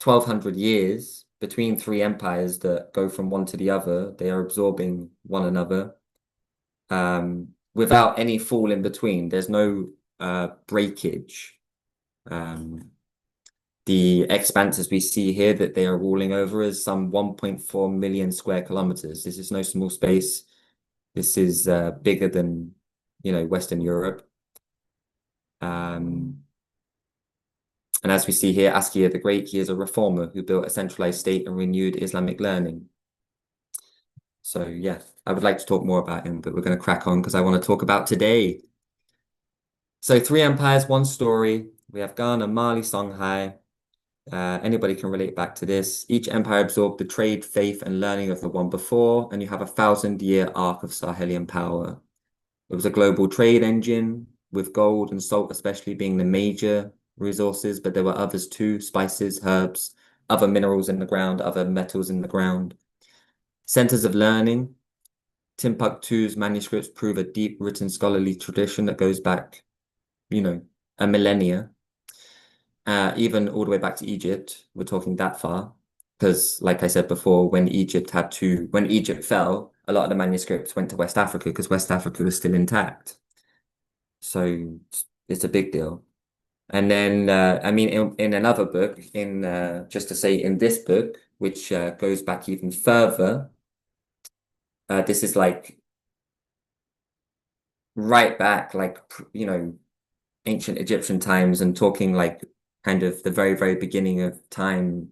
1,200 years between three empires that go from one to the other. They are absorbing one another without any fall in between. There's no breakage. The expanses we see here that they are ruling over is some 1.4 million square kilometers. This is no small space. This is bigger than, Western Europe. And as we see here, Askia the Great, he is a reformer who built a centralized state and renewed Islamic learning. So yeah, I would like to talk more about him, but we're going to crack on because I want to talk about today. So three empires, one story. We have Ghana, Mali, Songhai. Anybody can relate back to this. Each empire absorbed the trade, faith, and learning of the one before, and you have a 1,000-year arc of Sahelian power. It was a global trade engine, with gold and salt especially being the major resources, but there were others too, spices, herbs, other minerals in the ground, other metals in the ground. Centers of learning. Timbuktu's manuscripts prove a deep written scholarly tradition that goes back, a millennia. Even all the way back to Egypt, we're talking that far. Because, like I said before, when Egypt fell, a lot of the manuscripts went to West Africa because West Africa was still intact. So it's a big deal. And then, in another book, just to say, in this book, which goes back even further, this is like right back, like, ancient Egyptian times and talking like kind of the very, very beginning of time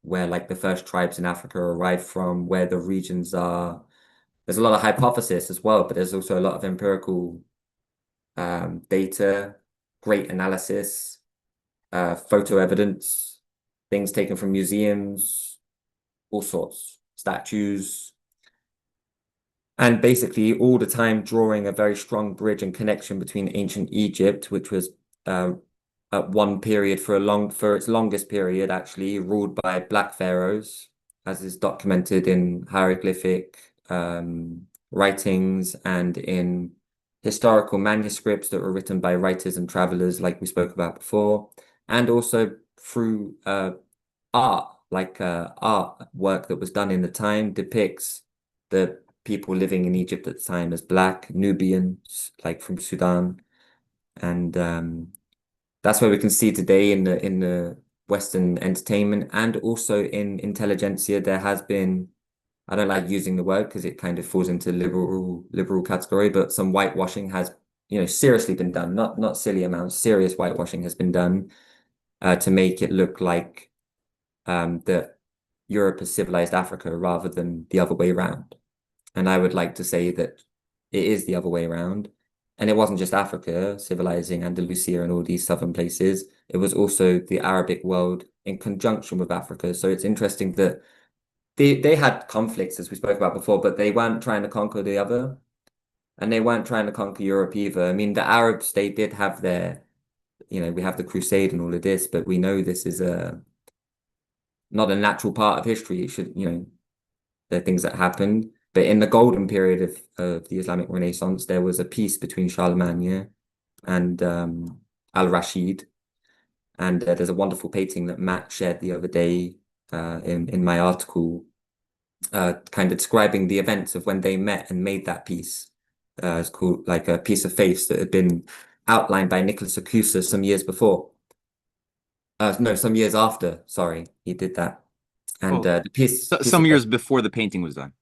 where like the first tribes in Africa arrived from, where the regions are. There's a lot of hypothesis as well, but there's also a lot of empirical data, great analysis, photo evidence, things taken from museums, all sorts, statues. And basically all the time drawing a very strong bridge and connection between ancient Egypt, which was at one period for its longest period, actually ruled by black pharaohs, as is documented in hieroglyphic writings and in historical manuscripts that were written by writers and travelers, like we spoke about before, and also through art, like artwork that was done in the time depicts the people living in Egypt at the time as Black, Nubians, like from Sudan. And that's where we can see today in the Western entertainment and also in intelligentsia, there has been, I don't like using the word because it kind of falls into liberal category, but some whitewashing has, seriously been done, not silly amounts, serious whitewashing has been done to make it look like that Europe has civilized Africa rather than the other way around. And I would like to say that it is the other way around. And it wasn't just Africa civilizing Andalusia and all these southern places. It was also the Arabic world in conjunction with Africa. So it's interesting that they had conflicts, as we spoke about before, but they weren't trying to conquer the other. And they weren't trying to conquer Europe either. I mean, the Arabs, they did have their, we have the Crusade and all of this, but we know this is not a natural part of history. It should, there are things that happened. But in the golden period of the Islamic Renaissance, there was a peace between Charlemagne and Al-Rashid. And there's a wonderful painting that Matt shared the other day in my article, kind of describing the events of when they met and made that peace. It's called like a piece of face that had been outlined by Nicholas Acusa some years before. No, some years after. Sorry, he did that. And Well, the piece some of years face, before the painting was done.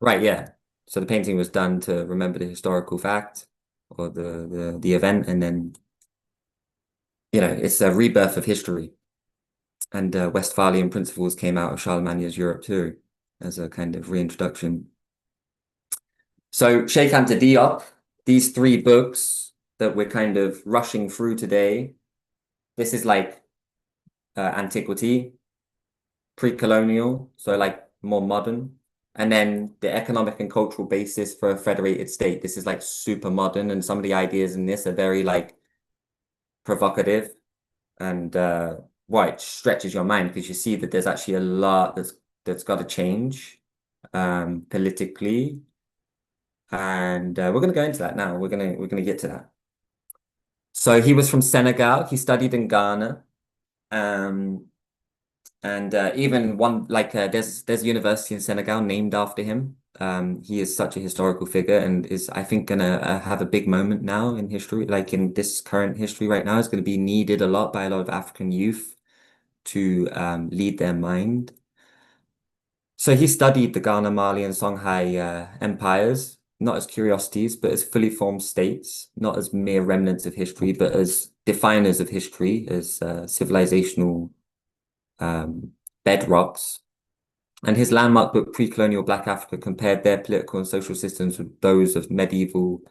right? Yeah. So the painting was done to remember the historical fact or the event, and then it's a rebirth of history. And Westphalian principles came out of Charlemagne's Europe too, as a kind of reintroduction. So Sheikh Anta Diop, these three books that we're kind of rushing through today, this is like antiquity, pre-colonial, so like more modern, and then the economic and cultural basis for a federated state. This is like super modern, and some of the ideas in this are very like provocative and well, it stretches your mind because you see that there's actually a lot that's got to change politically, and we're going to go into that now. We're gonna get to that. So he was from Senegal. He studied in Ghana. Um, And even one like there's a university in Senegal named after him. He is such a historical figure and is I think gonna have a big moment now in history, like in this current history right now. Is going to be needed a lot by a lot of African youth to lead their mind. So he studied the Ghana, Mali, and Songhai empires, not as curiosities, but as fully formed states, not as mere remnants of history, but as definers of history, as civilizational um, bedrocks. And his landmark book, Pre-Colonial Black Africa, compared their political and social systems with those of medieval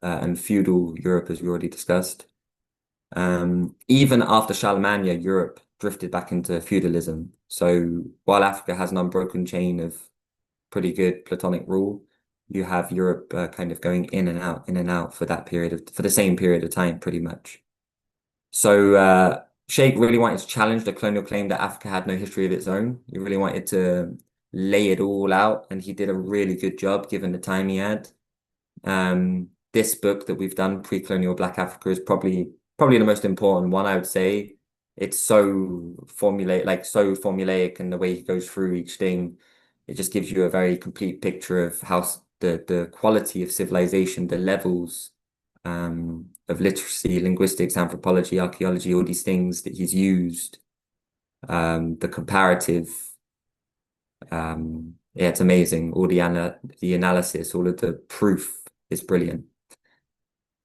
and feudal Europe, as we already discussed. Even after Charlemagne, Europe drifted back into feudalism. So while Africa has an unbroken chain of pretty good Platonic rule, you have Europe kind of going in and out for for the same period of time, pretty much. So Sheikh really wanted to challenge the colonial claim that Africa had no history of its own. He really wanted to lay it all out, and he did a really good job given the time he had. This book that we've done, Pre-Colonial Black Africa, is probably the most important one, I would say. It's so formulaic, and the way he goes through each thing, it just gives you a very complete picture of how the quality of civilization, the levels of literacy, linguistics, anthropology, archaeology, all these things that he's used, the comparative, yeah, it's amazing. All the analysis, all of the proof is brilliant.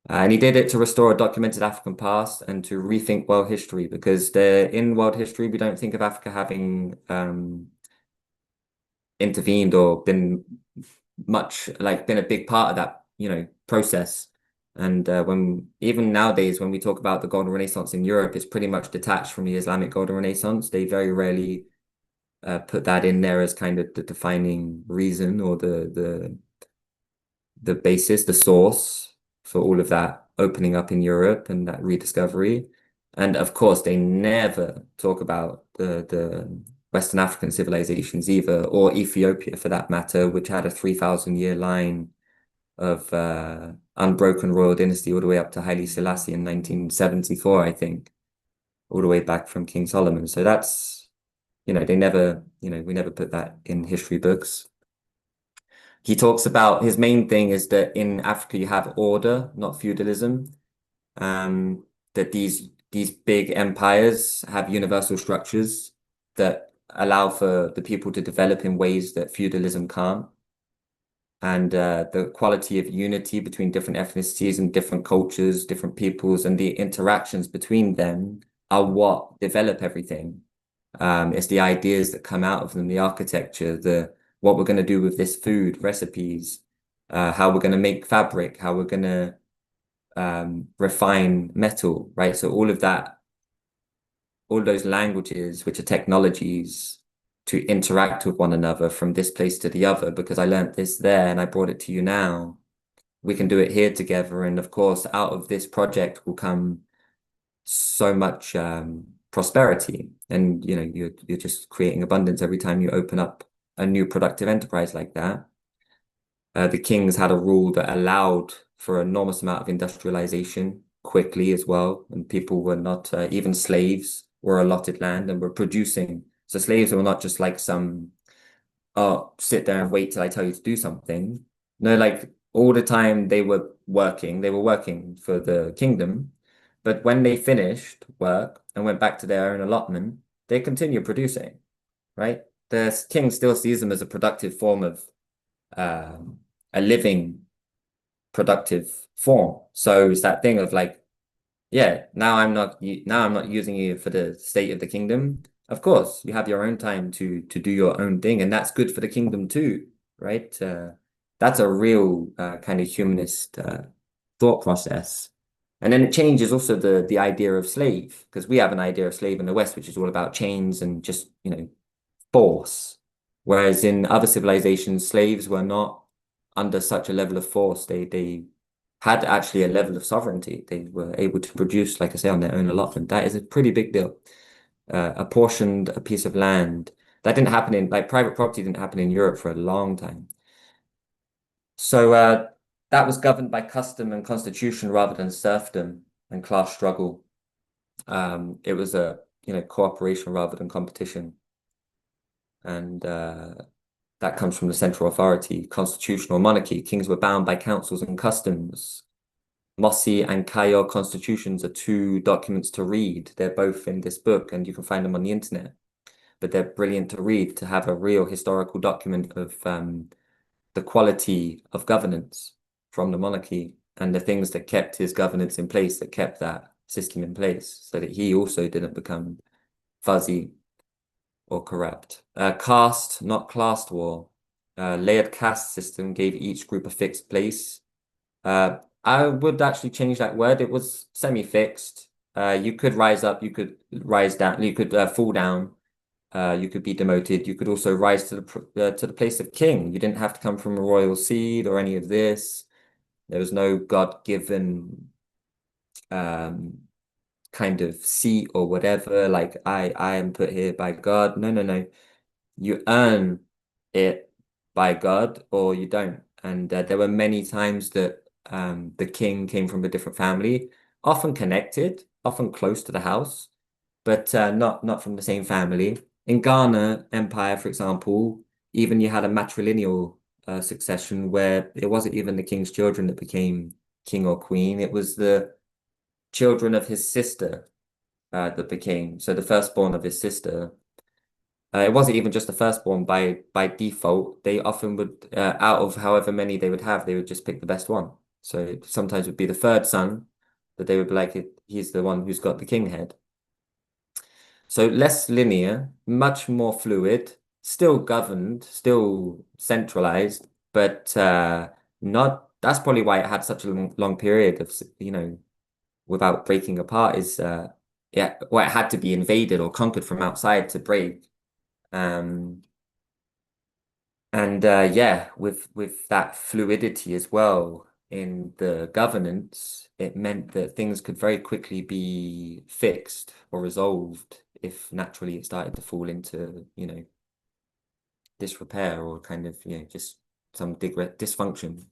And he did it to restore a documented African past and to rethink world history because in world history, we don't think of Africa having intervened or been been a big part of that, process. And when even nowadays, when we talk about the Golden Renaissance in Europe, it's pretty much detached from the Islamic Golden Renaissance. They very rarely put that in there as kind of the defining reason or the basis, the source for all of that opening up in Europe and that rediscovery. And of course, they never talk about the Western African civilizations either, or Ethiopia for that matter, which had a 3,000-year line of unbroken royal dynasty all the way up to Haile Selassie in 1974, I think, all the way back from King Solomon. So that's, they never, we never put that in history books. He talks about his main thing is that in Africa you have order, not feudalism. That these big empires have universal structures that allow for the people to develop in ways that feudalism can't. And the quality of unity between different ethnicities and different cultures, different peoples, and the interactions between them are what develop everything. It's the ideas that come out of them, the architecture, the what we're going to do with this food, recipes, how we're going to make fabric, how we're going to refine metal, right? So all of that, all those languages, which are technologies to interact with one another from this place to the other, because I learned this there and I brought it to you now. We can do it here together. And of course, out of this project will come so much prosperity. And you're just creating abundance every time you open up a new productive enterprise like that. The kings had a rule that allowed for an enormous amount of industrialization quickly as well, and people were not even slaves were allotted land and were producing. So slaves were not just like some, oh, sit there and wait till I tell you to do something. No, like all the time they were working for the kingdom. But when they finished work and went back to their own allotment, they continued producing, right? The king still sees them as a productive form of um, a living, productive form. So it's that thing of like, yeah, now I'm not using you for the state of the kingdom. Of course, you have your own time to do your own thing, and that's good for the kingdom too, right? That's a real kind of humanist thought process. And then it changes also the idea of slave, because we have an idea of slave in the West, which is all about chains and just, force. Whereas in other civilizations, slaves were not under such a level of force. They had actually a level of sovereignty. They were able to produce, like I say, on their own allotment. That is a pretty big deal. Apportioned a piece of land. That didn't happen in, like, private property didn't happen in Europe for a long time. So that was governed by custom and constitution rather than serfdom and class struggle. It was a, cooperation rather than competition. And that comes from the central authority, constitutional monarchy. Kings were bound by councils and customs. Mossi and Cayo constitutions are two documents to read. They're both in this book, and you can find them on the internet. But they're brilliant to read, to have a real historical document of the quality of governance from the monarchy and the things that kept his governance in place, that kept that system in place, so that he also didn't become fuzzy or corrupt. Caste, not class war. Layered caste system gave each group a fixed place. I would actually change that word. It was semi-fixed. You could rise up, you could rise down, you could fall down, you could be demoted. You could also rise to the place of king. You didn't have to come from a royal seed or any of this. There was no God-given um, kind of seat or whatever. Like I am put here by God. No, no, no. You earn it by God or you don't. And there were many times that the king came from a different family, often connected, often close to the house, but not from the same family. In Ghana Empire, for example, even you had a matrilineal succession where it wasn't even the king's children that became king or queen. It was the children of his sister that became. So the firstborn of his sister. It wasn't even just the firstborn by default. They often would, out of however many they would have, they would just pick the best one. So it sometimes would be the third son, but they would be like, he's the one who's got the king head. So less linear, much more fluid, still governed, still centralized, but not. That's probably why it had such a long period of, without breaking apart. Is yeah, well, it had to be invaded or conquered from outside to break. Um, and yeah, with that fluidity as well in the governance, it meant that things could very quickly be fixed or resolved if naturally it started to fall into, disrepair or kind of, just some dysfunction.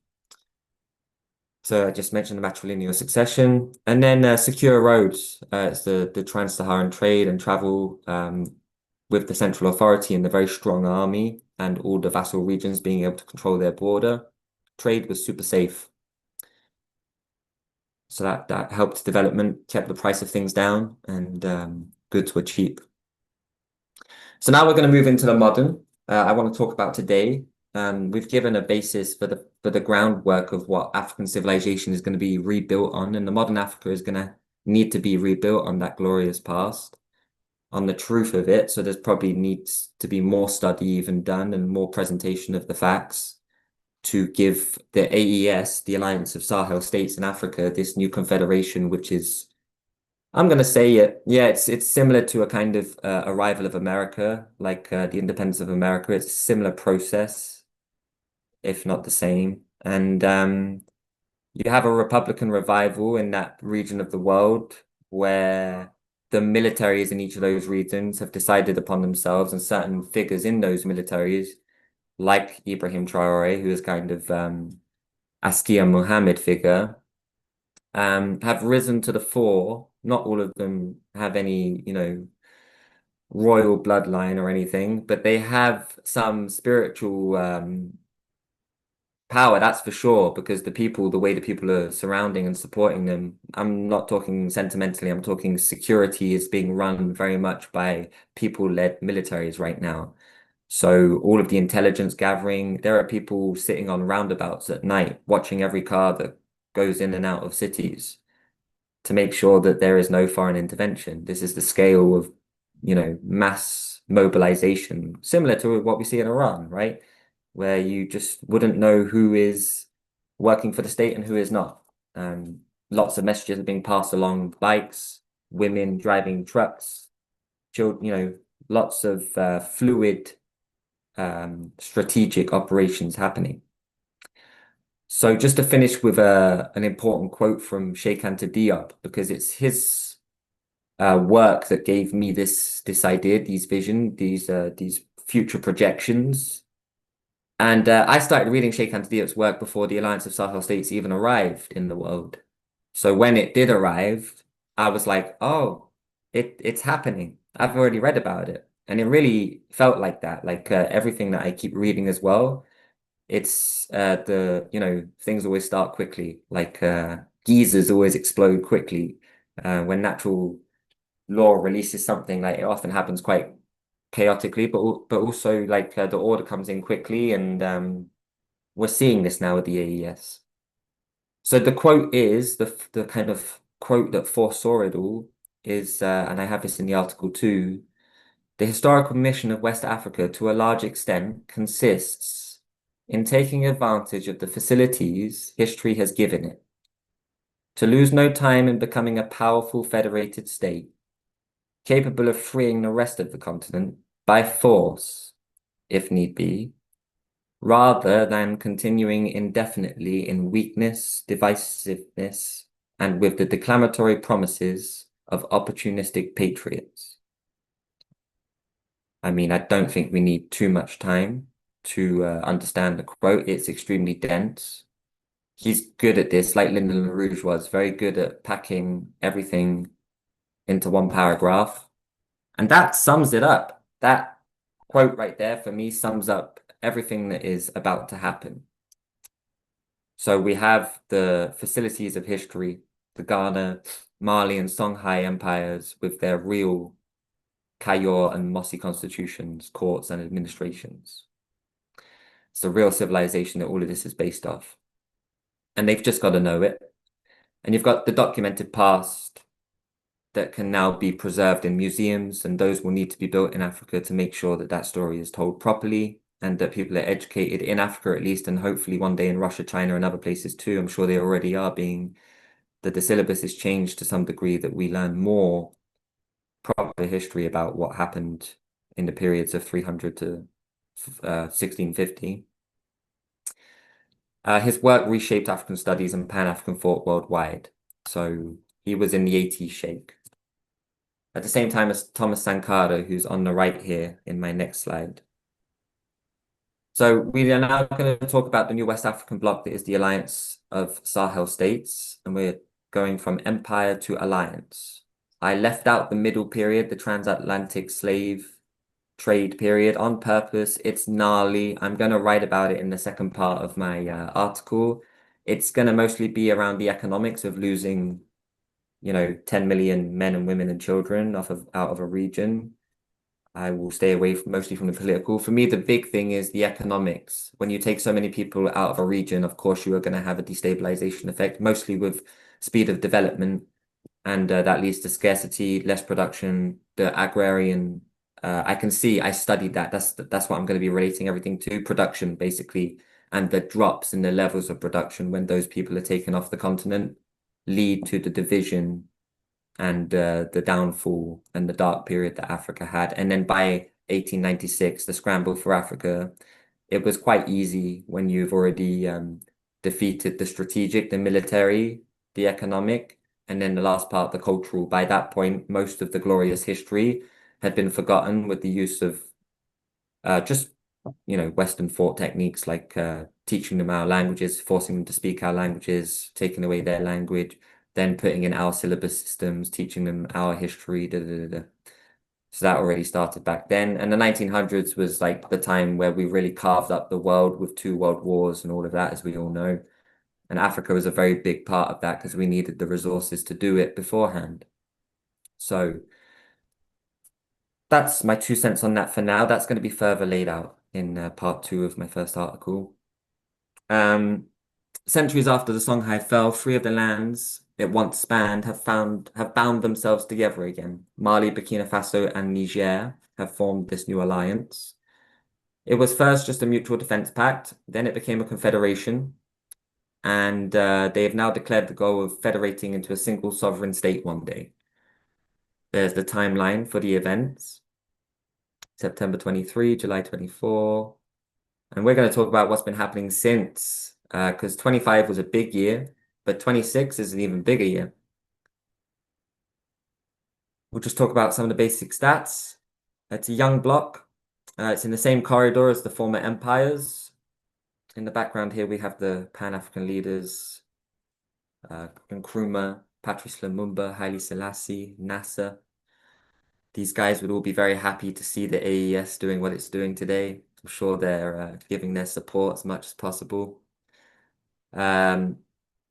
So I just mentioned the matrilineal succession, and then secure roads. It's the trans-Saharan trade and travel with the central authority and the very strong army and all the vassal regions being able to control their border. Trade was super safe, so that helped development, kept the price of things down, and goods were cheap. So now we're going to move into the modern. I want to talk about today. We've given a basis for the groundwork of what African civilization is going to be rebuilt on, and the modern Africa is going to need to be rebuilt on that glorious past, on the truth of it. So there's probably needs to be more study even done and more presentation of the facts to give the AES, the Alliance of Sahel States in Africa, this new confederation, which is I'm gonna say it. Yeah, it's similar to a kind of arrival of America, like the independence of America. It's a similar process, if not the same. And you have a Republican revival in that region of the world where the militaries in each of those regions have decided upon themselves, and certain figures in those militaries, like Ibrahim Traore, who is kind of Askia Muhammad figure have risen to the fore. Not all of them have any, royal bloodline or anything, but they have some spiritual power, that's for sure, because the way the people are surrounding and supporting them, I'm not talking sentimentally, I'm talking security is being run very much by people-led militaries right now. So all of the intelligence gathering, there are people sitting on roundabouts at night, watching every car that goes in and out of cities to make sure that there is no foreign intervention. This is the scale of, mass mobilization, similar to what we see in Iran, right? Where you just wouldn't know who is working for the state and who is not. Lots of messages are being passed along bikes, women driving trucks, children, lots of fluid strategic operations happening. So just to finish with an important quote from Sheikh Anta Diop, because it's his work that gave me this idea, these future projections. And I started reading Sheikh Anta Diop's work before the Alliance of Sahel States even arrived in the world. So when it did arrive, I was like, oh, it's happening. I've already read about it. And it really felt like that, like everything that I keep reading as well. It's things always start quickly, like geysers always explode quickly. When natural law releases something, like it often happens quite chaotically, but also like the order comes in quickly, and we're seeing this now with the AES. So the quote is the kind of quote that foresaw it all is, and I have this in the article too. The historical mission of West Africa, to a large extent, consists in taking advantage of the facilities history has given it, to lose no time in becoming a powerful federated state, capable of freeing the rest of the continent by force, if need be, rather than continuing indefinitely in weakness, divisiveness, and with the declamatory promises of opportunistic patriots. I mean, I don't think we need too much time to understand the quote. It's extremely dense. He's good at this, like Lyndon LaRouche was, very good at packing everything into one paragraph. And that sums it up. That quote right there for me sums up everything that is about to happen. So we have the facilities of history, the Ghana, Mali, and Songhai empires with their real Kayor and Mossi constitutions, courts, and administrations. It's the real civilization that all of this is based off. And they've just got to know it. And you've got the documented past that can now be preserved in museums, and those will need to be built in Africa to make sure that that story is told properly and that people are educated in Africa at least, and hopefully one day in Russia, China, and other places too. I'm sure they already are being, that the syllabus is changed to some degree, that we learn more proper history about what happened in the periods of 300 to 1650. His work reshaped African studies and Pan-African thought worldwide. So he was in the 80s Sheikh. At the same time as Thomas Sankara, who's on the right here in my next slide. So we are now going to talk about the new West African bloc that is the Alliance of Sahel States, and we're going from empire to alliance. I left out the middle period, the transatlantic slave trade period on purpose. It's gnarly. I'm going to write about it in the second part of my article. It's going to mostly be around the economics of losing, 10 million men and women and children out of a region. I will stay away mostly from the political. For me, the big thing is the economics. When you take so many people out of a region, of course, you are going to have a destabilization effect, mostly with speed of development, and that leads to scarcity, less production, the agrarian. I can see, I studied that. That's what I'm going to be relating everything to, production, basically, and the drops in the levels of production when those people are taken off the continent lead to the division and the downfall and the dark period that Africa had. And then by 1896, the scramble for Africa, it was quite easy when you've already defeated the strategic, the military, the economic, and then the last part, the cultural. By that point, most of the glorious history had been forgotten with the use of just Western thought techniques like teaching them our languages, forcing them to speak our languages, taking away their language, then putting in our syllabus systems, teaching them our history. Da, da, da, da. So that already started back then. And the 1900s was like the time where we really carved up the world with two world wars and all of that, as we all know. And Africa was a very big part of that because we needed the resources to do it beforehand. So that's my 2 cents on that for now. That's going to be further laid out in part two of my first article. Um, Centuries after the Songhai fell, three of the lands it once spanned have bound themselves together again. Mali, Burkina Faso, and Niger have formed this new alliance. It was first just a mutual defense pact, then it became a confederation, and they have now declared the goal of federating into a single sovereign state one day. There's the timeline for the events. September 23, July 24. And we're going to talk about what's been happening since, because 25 was a big year, but 26 is an even bigger year. We'll just talk about some of the basic stats. It's a young bloc. It's in the same corridor as the former empires. In the background here, we have the Pan-African leaders, Nkrumah, Patrice Lumumba, Haile Selassie, Nasser. These guys would all be very happy to see the AES doing what it's doing today. I'm sure they're giving their support as much as possible. Um,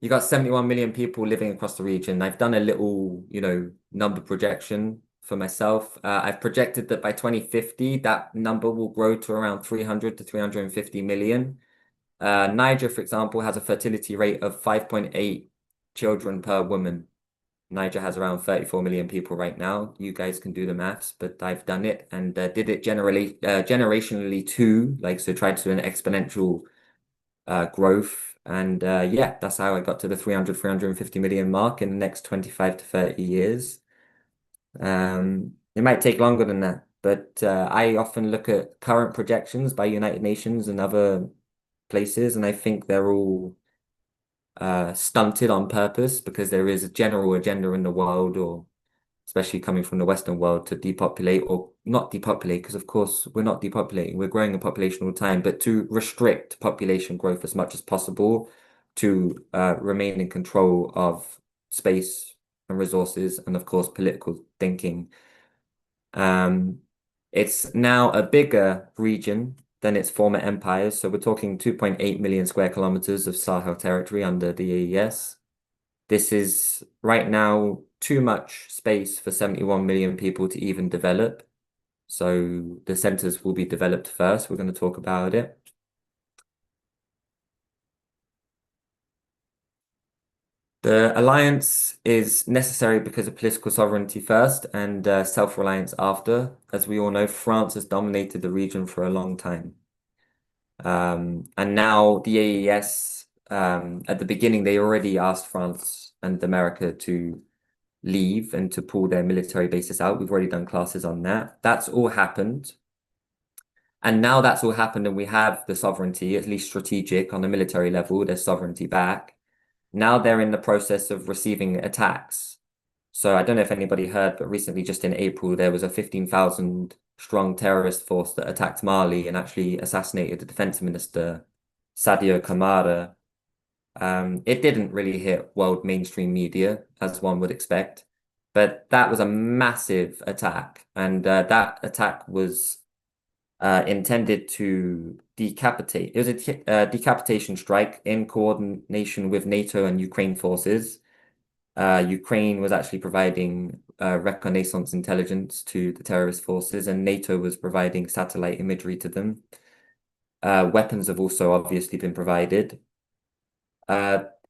you got 71 million people living across the region. I've done a little, number projection for myself. I've projected that by 2050, that number will grow to around 300 to 350 million. Niger, for example, has a fertility rate of 5.8 children per woman. Niger has around 34 million people right now. You guys can do the maths, but I've done it and did it generationally too, so tried to do an exponential growth. And yeah, that's how I got to the 300, 350 million mark in the next 25 to 30 years. It might take longer than that, but I often look at current projections by United Nations and other places, and I think they're all stunted on purpose because there is a general agenda in the world, or especially coming from the Western world, to depopulate or not depopulate, because of course we're not depopulating, we're growing a population all the time, but to restrict population growth as much as possible to remain in control of space and resources and of course political thinking. It's now a bigger region than its former empires. So we're talking 2.8 million square kilometers of Sahel territory under the AES. This is right now too much space for 71 million people to even develop. So the centers will be developed first. We're going to talk about it. The alliance is necessary because of political sovereignty first and self-reliance after. As we all know, France has dominated the region for a long time. And now the AES, at the beginning, they already asked France and America to leave and to pull their military bases out. We've already done classes on that. That's all happened. And now that's all happened and we have the sovereignty, at least strategic on the military level, their sovereignty back. Now they're in the process of receiving attacks. So I don't know if anybody heard, but recently, just in April, there was a 15,000 strong terrorist force that attacked Mali and actually assassinated the defense minister, Sadio Kamara. It didn't really hit world mainstream media, as one would expect, but that was a massive attack, and that attack was intended to decapitate. It was a decapitation strike in coordination with NATO and Ukraine forces. Ukraine was actually providing reconnaissance intelligence to the terrorist forces, and NATO was providing satellite imagery to them. Weapons have also obviously been provided.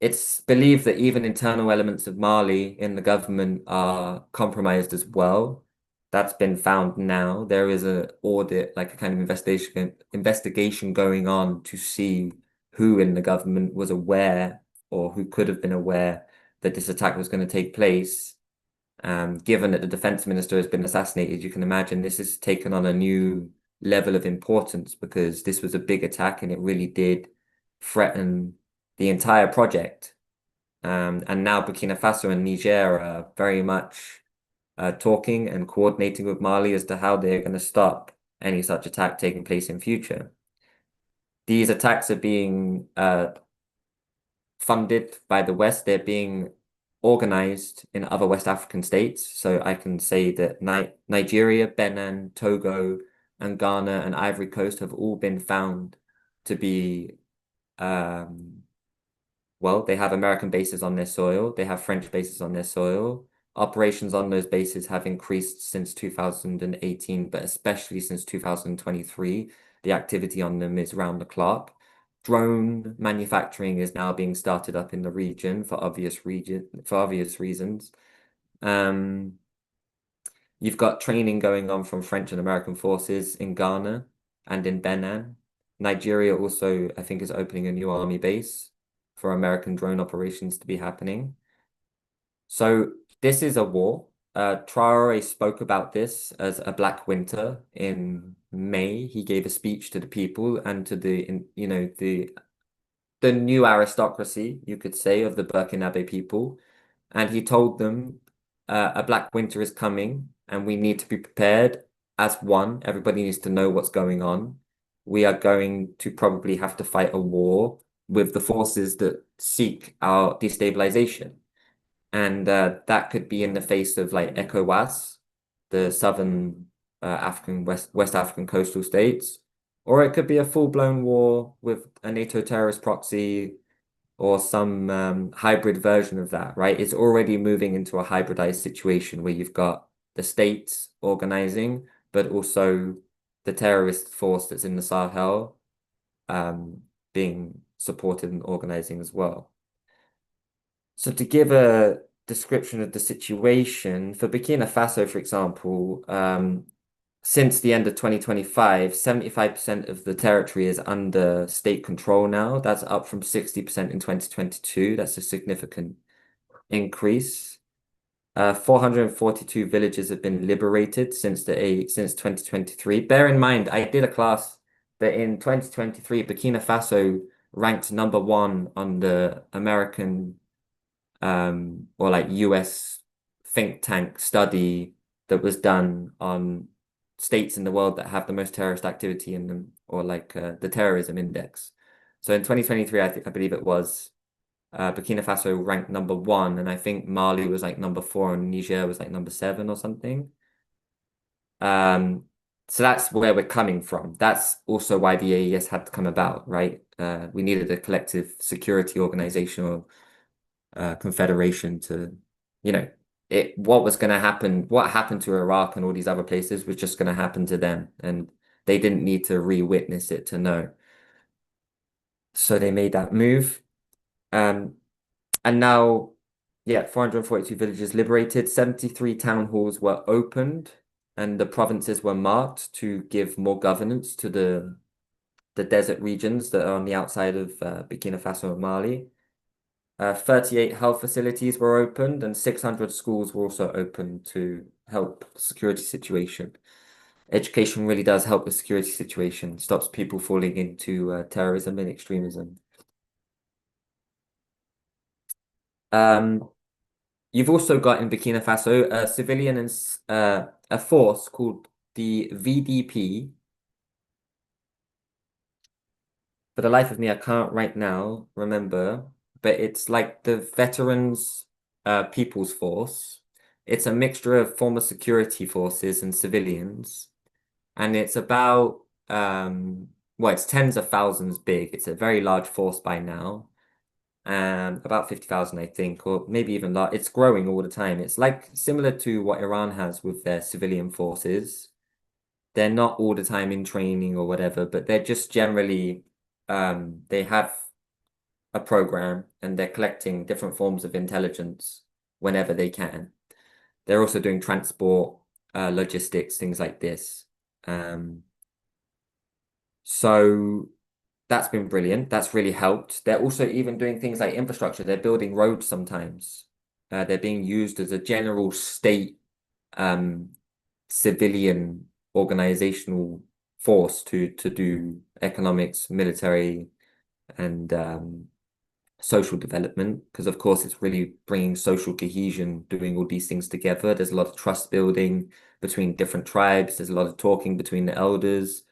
It's believed that even internal elements of Mali in the government are compromised as well. That's been found now. There is a audit, like a kind of investigation going on to see who in the government was aware or who could have been aware that this attack was going to take place. Given that the defense minister has been assassinated, you can imagine this has taken on a new level of importance because this was a big attack and it really did threaten the entire project. And now Burkina Faso and Niger are very much talking and coordinating with Mali as to how they're going to stop any such attack taking place in future. These attacks are being funded by the West. They're being organized in other West African states. So I can say that Nigeria, Benin, Togo, and Ghana and Ivory Coast have all been found to be well, they have American bases on their soil, they have French bases on their soil. Operations on those bases have increased since 2018, but especially since 2023. The activity on them is round the clock. Drone manufacturing is now being started up in the region for obvious reasons. You've got training going on from French and American forces in Ghana and in Benin. Nigeria also, I think, is opening a new army base for American drone operations to be happening. So this is a war. Traore spoke about this as a Black Winter in May. He gave a speech to the people and to the new aristocracy, you could say, of the Burkinabe people. And he told them a Black Winter is coming and we need to be prepared as one. Everybody needs to know what's going on. We are going to probably have to fight a war with the forces that seek our destabilization. And that could be in the face of like ECOWAS, the southern West African coastal states, or it could be a full-blown war with a NATO terrorist proxy or some hybrid version of that, right? It's already moving into a hybridized situation where you've got the states organizing, but also the terrorist force that's in the Sahel being supported and organizing as well. So to give a description of the situation, for Burkina Faso, for example, since the end of 2025, 75% of the territory is under state control now. That's up from 60% in 2022. That's a significant increase. 442 villages have been liberated since 2023. Bear in mind, I did a class that in 2023, Burkina Faso ranked #1 on the American or like US think tank study that was done on states in the world that have the most terrorist activity in them, or like the terrorism index. So in 2023, I believe it was Burkina Faso ranked #1, and I think Mali was like #4, and Niger was like #7 or something. So that's where we're coming from. That's also why the AES had to come about, right? We needed a collective security organization or confederation to, what was going to happen, what happened to Iraq and all these other places was just going to happen to them. And they didn't need to re-witness it to know. So they made that move. And now, yeah, 442 villages liberated, 73 town halls were opened, and the provinces were marked to give more governance to the desert regions that are on the outside of Burkina Faso and Mali. 38 health facilities were opened and 600 schools were also opened to help the security situation. Education really does help the security situation, stops people falling into terrorism and extremism. You've also got in Burkina Faso a civilian and a force called the VDP. For the life of me, I can't right now remember, but it's like the Veterans People's Force. It's a mixture of former security forces and civilians, and it's about well, it's tens of thousands big. It's a very large force by now. About 50,000, I think, or maybe even large. It's growing all the time. It's like similar to what Iran has with their civilian forces. They're not all the time in training or whatever, but they're just generally they have a program and they're collecting different forms of intelligence whenever they can. They're also doing transport, logistics, things like this. Um, so that's been brilliant. That's really helped. They're also even doing things like infrastructure. They're building roads sometimes. They're being used as a general state um, civilian organizational force to do economics, military, and social development. Because of course, it's really bringing social cohesion, doing all these things together. There's a lot of trust building between different tribes. There's a lot of talking between the elders.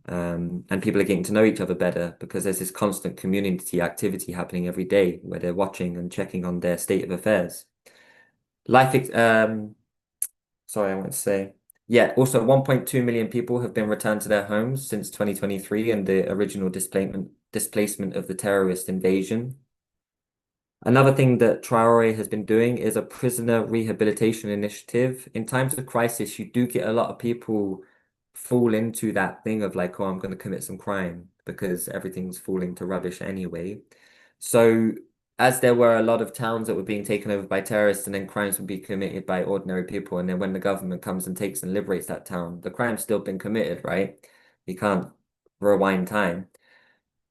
And people are getting to know each other better because there's this constant community activity happening every day where they're watching and checking on their state of affairs. Life, sorry, I want to say, yeah, also 1.2 million people have been returned to their homes since 2023 and the original displacement of the terrorist invasion. Another thing that Traore has been doing is a prisoner rehabilitation initiative. In times of crisis, you do get a lot of people fall into that thing of like, oh, I'm going to commit some crime because everything's falling to rubbish anyway. So, as there were a lot of towns that were being taken over by terrorists and then crimes would be committed by ordinary people, and then when the government comes and takes and liberates that town, the crime's still been committed, right? You can't rewind time.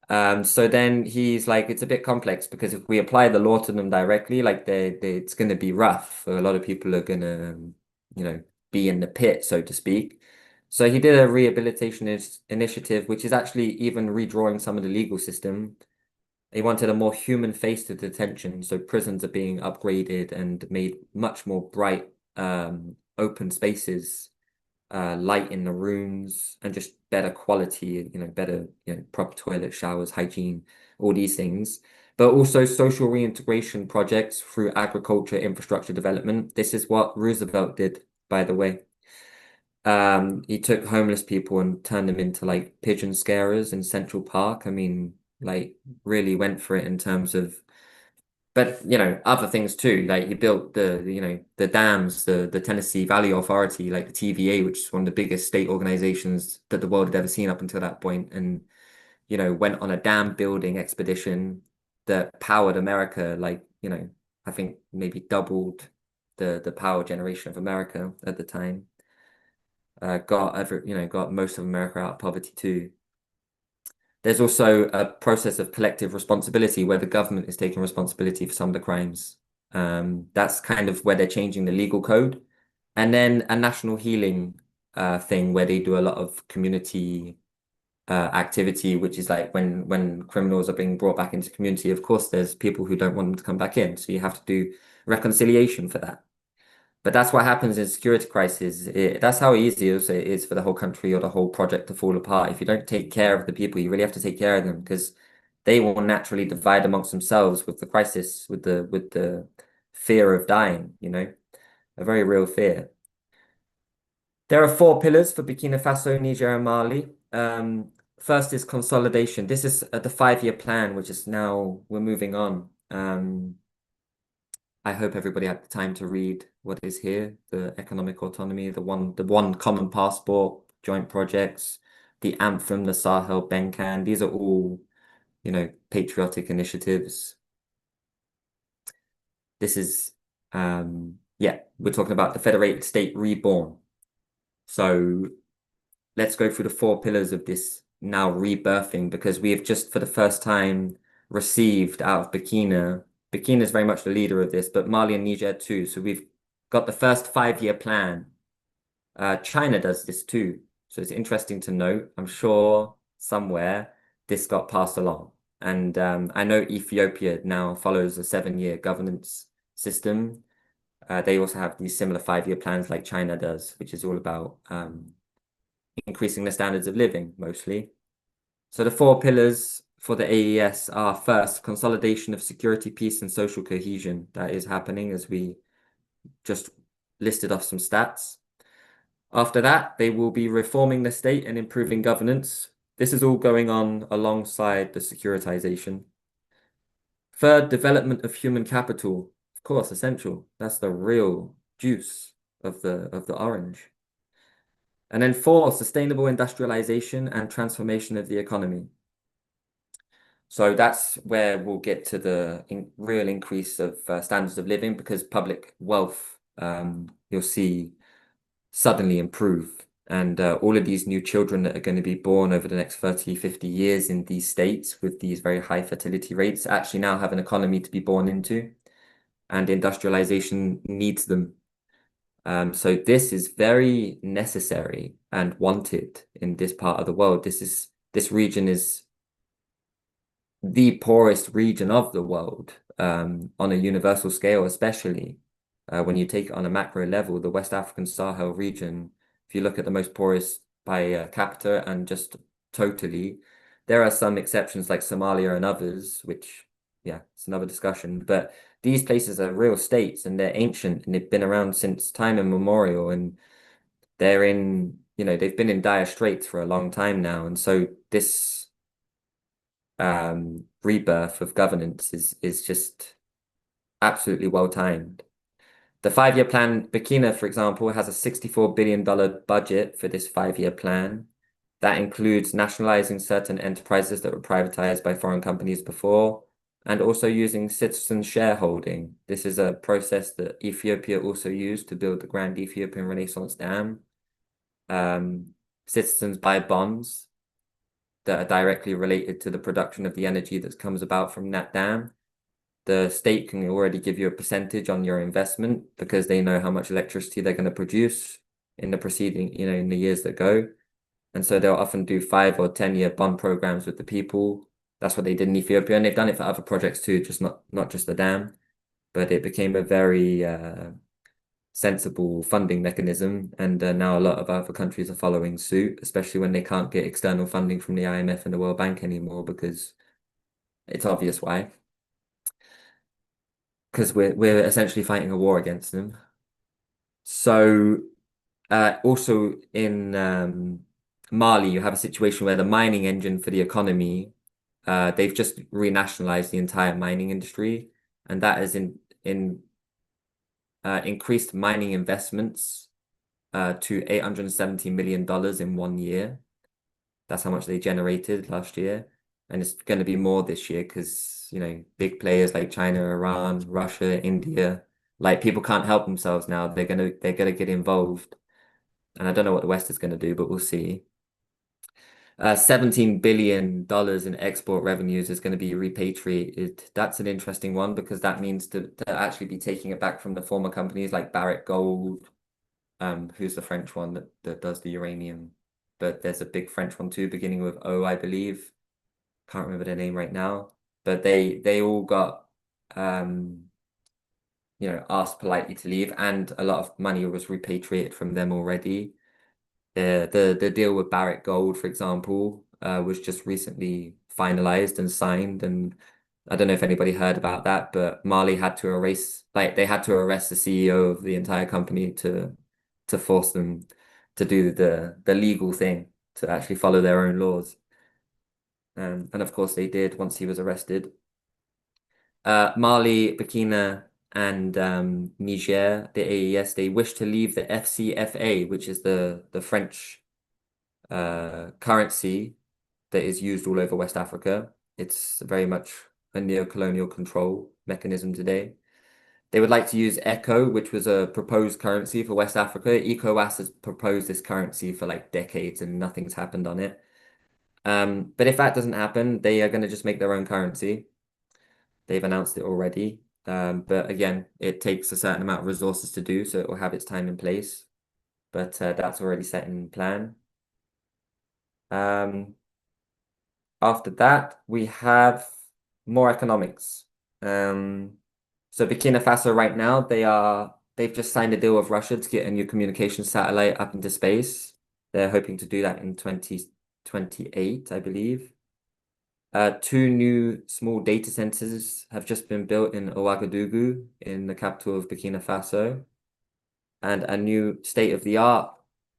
So then he's like, it's a bit complex because if we apply the law to them directly, like it's going to be rough. A lot of people are going to, be in the pit, so to speak. So he did a rehabilitation initiative, which is actually even redrawing some of the legal system. He wanted a more human face to detention. So prisons are being upgraded and made much more bright, open spaces, light in the rooms, and just better quality, better, proper toilet, showers, hygiene, all these things. But also social reintegration projects through agriculture, infrastructure development. This is what Roosevelt did, by the way. He took homeless people and turned them into like pigeon scarers in Central Park. I mean, like really went for it in terms of but other things too. Like he built the dams, the Tennessee Valley Authority, like the TVA, which is one of the biggest state organizations that the world had ever seen up until that point, and went on a dam building expedition that powered America. Like I think maybe doubled the power generation of America at the time. Got most of America out of poverty too. There's also a process of collective responsibility where the government is taking responsibility for some of the crimes. That's kind of where they're changing the legal code. And then a national healing thing where they do a lot of community activity, which is like when criminals are being brought back into community, of course, there's people who don't want them to come back in. So you have to do reconciliation for that. But that's what happens in security crises. That's how easy also it is for the whole country or the whole project to fall apart. If you don't take care of the people, you really have to take care of them because they will naturally divide amongst themselves with the crisis, with the fear of dying, a very real fear. There are four pillars for Burkina Faso, Niger, and Mali. First is consolidation. This is the 5-year plan, which is now we're moving on. I hope everybody had the time to read what is here, the economic autonomy, the one common passport, joint projects, the anthem, the Sahel Benkan. These are all, patriotic initiatives. This is, yeah, we're talking about the federated state reborn. So let's go through the four pillars of this now rebirthing because we have just for the first time received out of Burkina. Burkina is very much the leader of this, but Mali and Niger too. So we've got the first 5-year plan. China does this too. So it's interesting to note. I'm sure somewhere this got passed along. And I know Ethiopia now follows a 7-year governance system. They also have these similar 5-year plans like China does, which is all about increasing the standards of living mostly. So the four pillars for the AES are first, consolidation of security, peace, and social cohesion. That is happening as we just listed off some stats. After that, they will be reforming the state and improving governance. This is all going on alongside the securitization. Third, development of human capital. Of course, essential. That's the real juice of the orange. And then four, sustainable industrialization and transformation of the economy. So that's where we'll get to the real increase of standards of living because public wealth, you'll see suddenly improve. And all of these new children that are going to be born over the next 30, 50 years in these states with these very high fertility rates actually now have an economy to be born into. And industrialization needs them. So this is very necessary and wanted in this part of the world. This region is the poorest region of the world, on a universal scale, especially when you take it on a macro level, the West African Sahel region, if you look at the most poorest by capita and just totally, there are some exceptions like Somalia and others, which, yeah, it's another discussion. But these places are real states and they're ancient and they've been around since time immemorial and they're in, they've been in dire straits for a long time now. And so this rebirth of governance is just absolutely well timed. The 5-year plan, Burkina, for example, has a $64 billion budget for this 5-year plan. That includes nationalizing certain enterprises that were privatized by foreign companies before, and also using citizen shareholding. This is a process that Ethiopia also used to build the Grand Ethiopian Renaissance Dam. Citizens buy bonds that are directly related to the production of the energy that comes about from that dam. The state can already give you a percentage on your investment because they know how much electricity they're going to produce in the preceding, in the years that go. And so they'll often do 5 or 10-year bond programs with the people. That's what they did in Ethiopia, and they've done it for other projects too, just not just the dam. But it became a very sensible funding mechanism, and now a lot of other countries are following suit, especially when they can't get external funding from the IMF and the World Bank anymore, because it's obvious why. Because we're essentially fighting a war against them. So also in Mali, you have a situation where the mining engine for the economy, they've just renationalized the entire mining industry, and that has increased mining investments to $870 million in 1 year. That's how much they generated last year. And it's going to be more this year because, big players like China, Iran, Russia, India, like people can't help themselves now. They're gonna get involved. And I don't know what the West is going to do, but we'll see. $17 billion in export revenues is going to be repatriated. That's an interesting one because that means to actually be taking it back from the former companies like Barrick Gold, who's the French one that does the uranium. But there's a big French one too, beginning with O, I believe. Can't remember their name right now. But they all got asked politely to leave, and a lot of money was repatriated from them already. The deal with Barrick Gold, for example, was just recently finalized and signed, and I don't know if anybody heard about that, but Mali had to they had to arrest the CEO of the entire company to force them to do the legal thing, to actually follow their own laws. And of course they did once he was arrested. Mali, Burkina, and Niger, the AES, they wish to leave the FCFA, which is the French currency that is used all over West Africa. It's very much a neo-colonial control mechanism today. They would like to use ECHO, which was a proposed currency for West Africa. ECOWAS has proposed this currency for like decades and nothing's happened on it. But if that doesn't happen, they are going to just make their own currency. They've announced it already. But again, it takes a certain amount of resources to do, so it will have its time in place. But that's already set in plan. After that, we have more economics. So Burkina Faso right now, they've just signed a deal with Russia to get a new communication satellite up into space. They're hoping to do that in 2028, I believe. Two new small data centers have just been built in Ouagadougou, in the capital of Burkina Faso, and a new state-of-the-art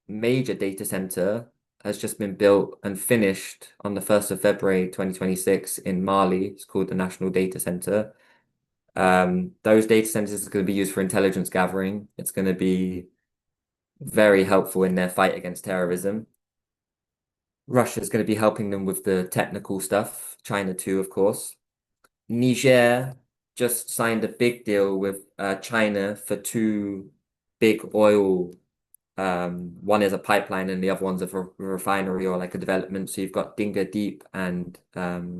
major data center has just been built and finished on the 1st of February 2026 in Mali. It's called the National Data Center. Those data centers are going to be used for intelligence gathering. It's going to be very helpful in their fight against terrorism. Russia's going to be helping them with the technical stuff, China too, of course. Niger just signed a big deal with China for two big oil. One is a pipeline and the other one's a refinery or like a development. So you've got Dinga Deep and Atolo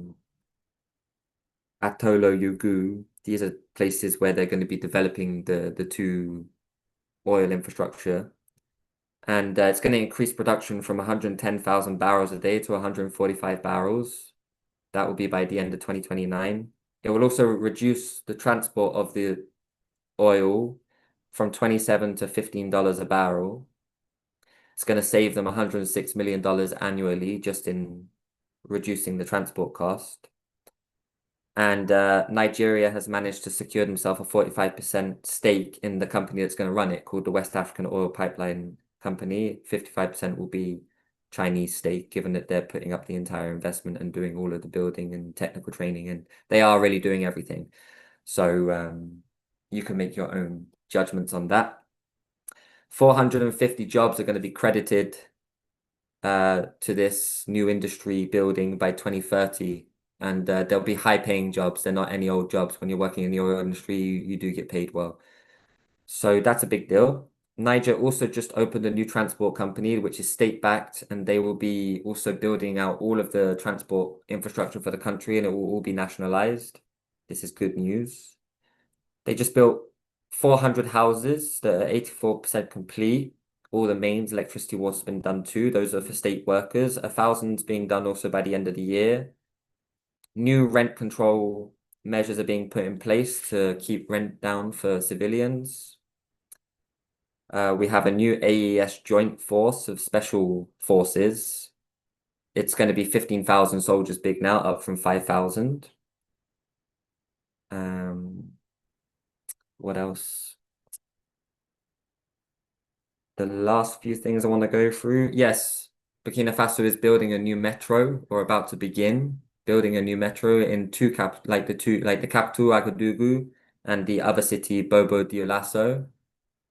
Yugu. These are places where they're going to be developing the two oil infrastructure. And it's going to increase production from 110,000 barrels a day to 145 barrels. That will be by the end of 2029. It will also reduce the transport of the oil from 27 to $15 a barrel. It's going to save them $106 million annually just in reducing the transport cost. And Nigeria has managed to secure themselves a 45% stake in the company that's going to run it, called the West African Oil Pipeline Company. 55% will be Chinese stake, given that they're putting up the entire investment and doing all of the building and technical training, and they are really doing everything. So you can make your own judgments on that. 450 jobs are going to be credited to this new industry building by 2030. And there'll be high-paying jobs. They're not any old jobs. When you're working in the oil industry, you do get paid well. So that's a big deal. Niger also just opened a new transport company, which is state-backed, and they will be also building out all of the transport infrastructure for the country, and it will all be nationalized. This is good news. They just built 400 houses that are 84% complete. All the mains, electricity, water's been done too. Those are for state workers. 1,000's being done also by the end of the year. New rent control measures are being put in place to keep rent down for civilians. We have a new AES joint force of special forces. It's going to be 15,000 soldiers big now, up from 5,000. What else? The last few things I want to go through. Yes, Burkina Faso is building a new metro, or about to begin building a new metro in the capital Ouagadougou and the other city Bobo Dioulasso.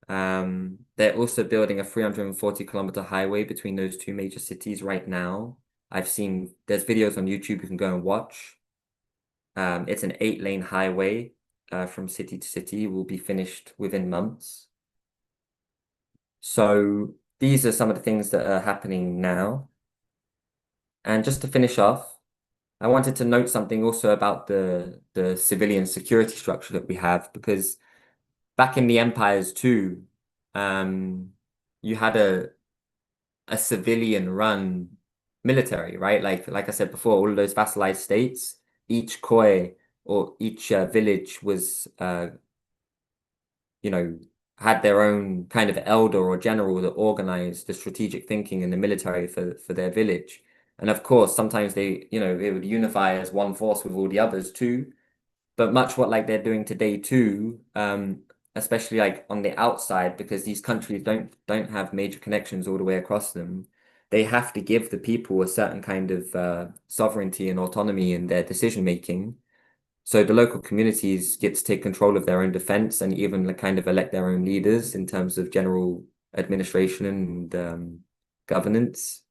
They're also building a 340-kilometer highway between those two major cities right now. There's videos on YouTube you can go and watch. It's an 8-lane highway from city to city. Will be finished within months. So these are some of the things that are happening now. And just to finish off, I wanted to note something also about the civilian security structure that we have, because back in the empires too, you had a civilian run military, right? Like I said before, all of those vassalized states, each koi or each village was had their own kind of elder or general that organized the strategic thinking in the military for their village. And of course, sometimes it would unify as one force with all the others too. But much what like they're doing today too, especially like on the outside, because these countries don't have major connections all the way across them. They have to give the people a certain kind of sovereignty and autonomy in their decision making. So the local communities get to take control of their own defense and even kind of elect their own leaders in terms of general administration and governance.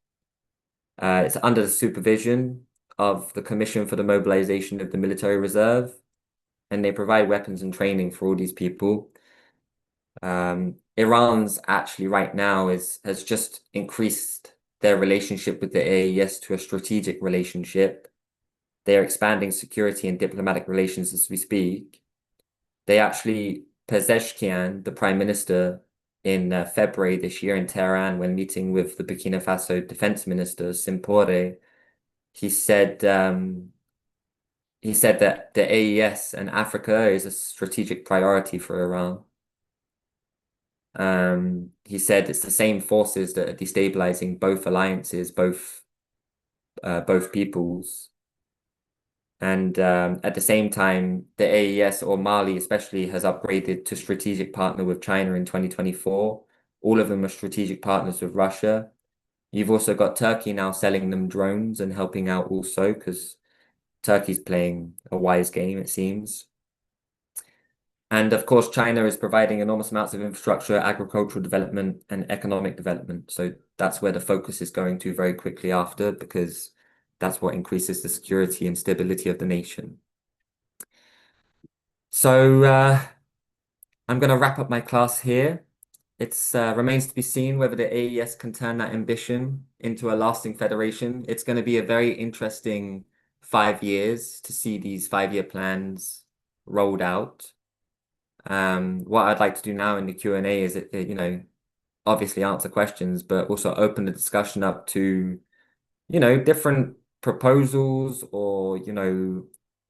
It's under the supervision of the Commission for the Mobilization of the Military Reserve, and they provide weapons and training for all these people. Iran's actually right now has just increased their relationship with the AES to a strategic relationship. They're expanding security and diplomatic relations as we speak. Pezeshkian, the prime minister, in February this year in Tehran, when meeting with the Burkina Faso defense minister, Simpore, he said he said that the AES and Africa is a strategic priority for Iran. He said it's the same forces that are destabilizing both alliances, both peoples. And at the same time, the AES or Mali especially has upgraded to strategic partner with China in 2024. All of them are strategic partners with Russia. You've also got Turkey now selling them drones and helping out also because Turkey's playing a wise game, it seems. And of course, China is providing enormous amounts of infrastructure, agricultural development, and economic development. So that's where the focus is going to very quickly after, because that's what increases the security and stability of the nation. So I'm going to wrap up my class here. It remains to be seen whether the AES can turn that ambition into a lasting federation. It's going to be a very interesting 5 years to see these 5-year plans rolled out. What I'd like to do now in the Q&A is, obviously answer questions, but also open the discussion up to, different proposals or,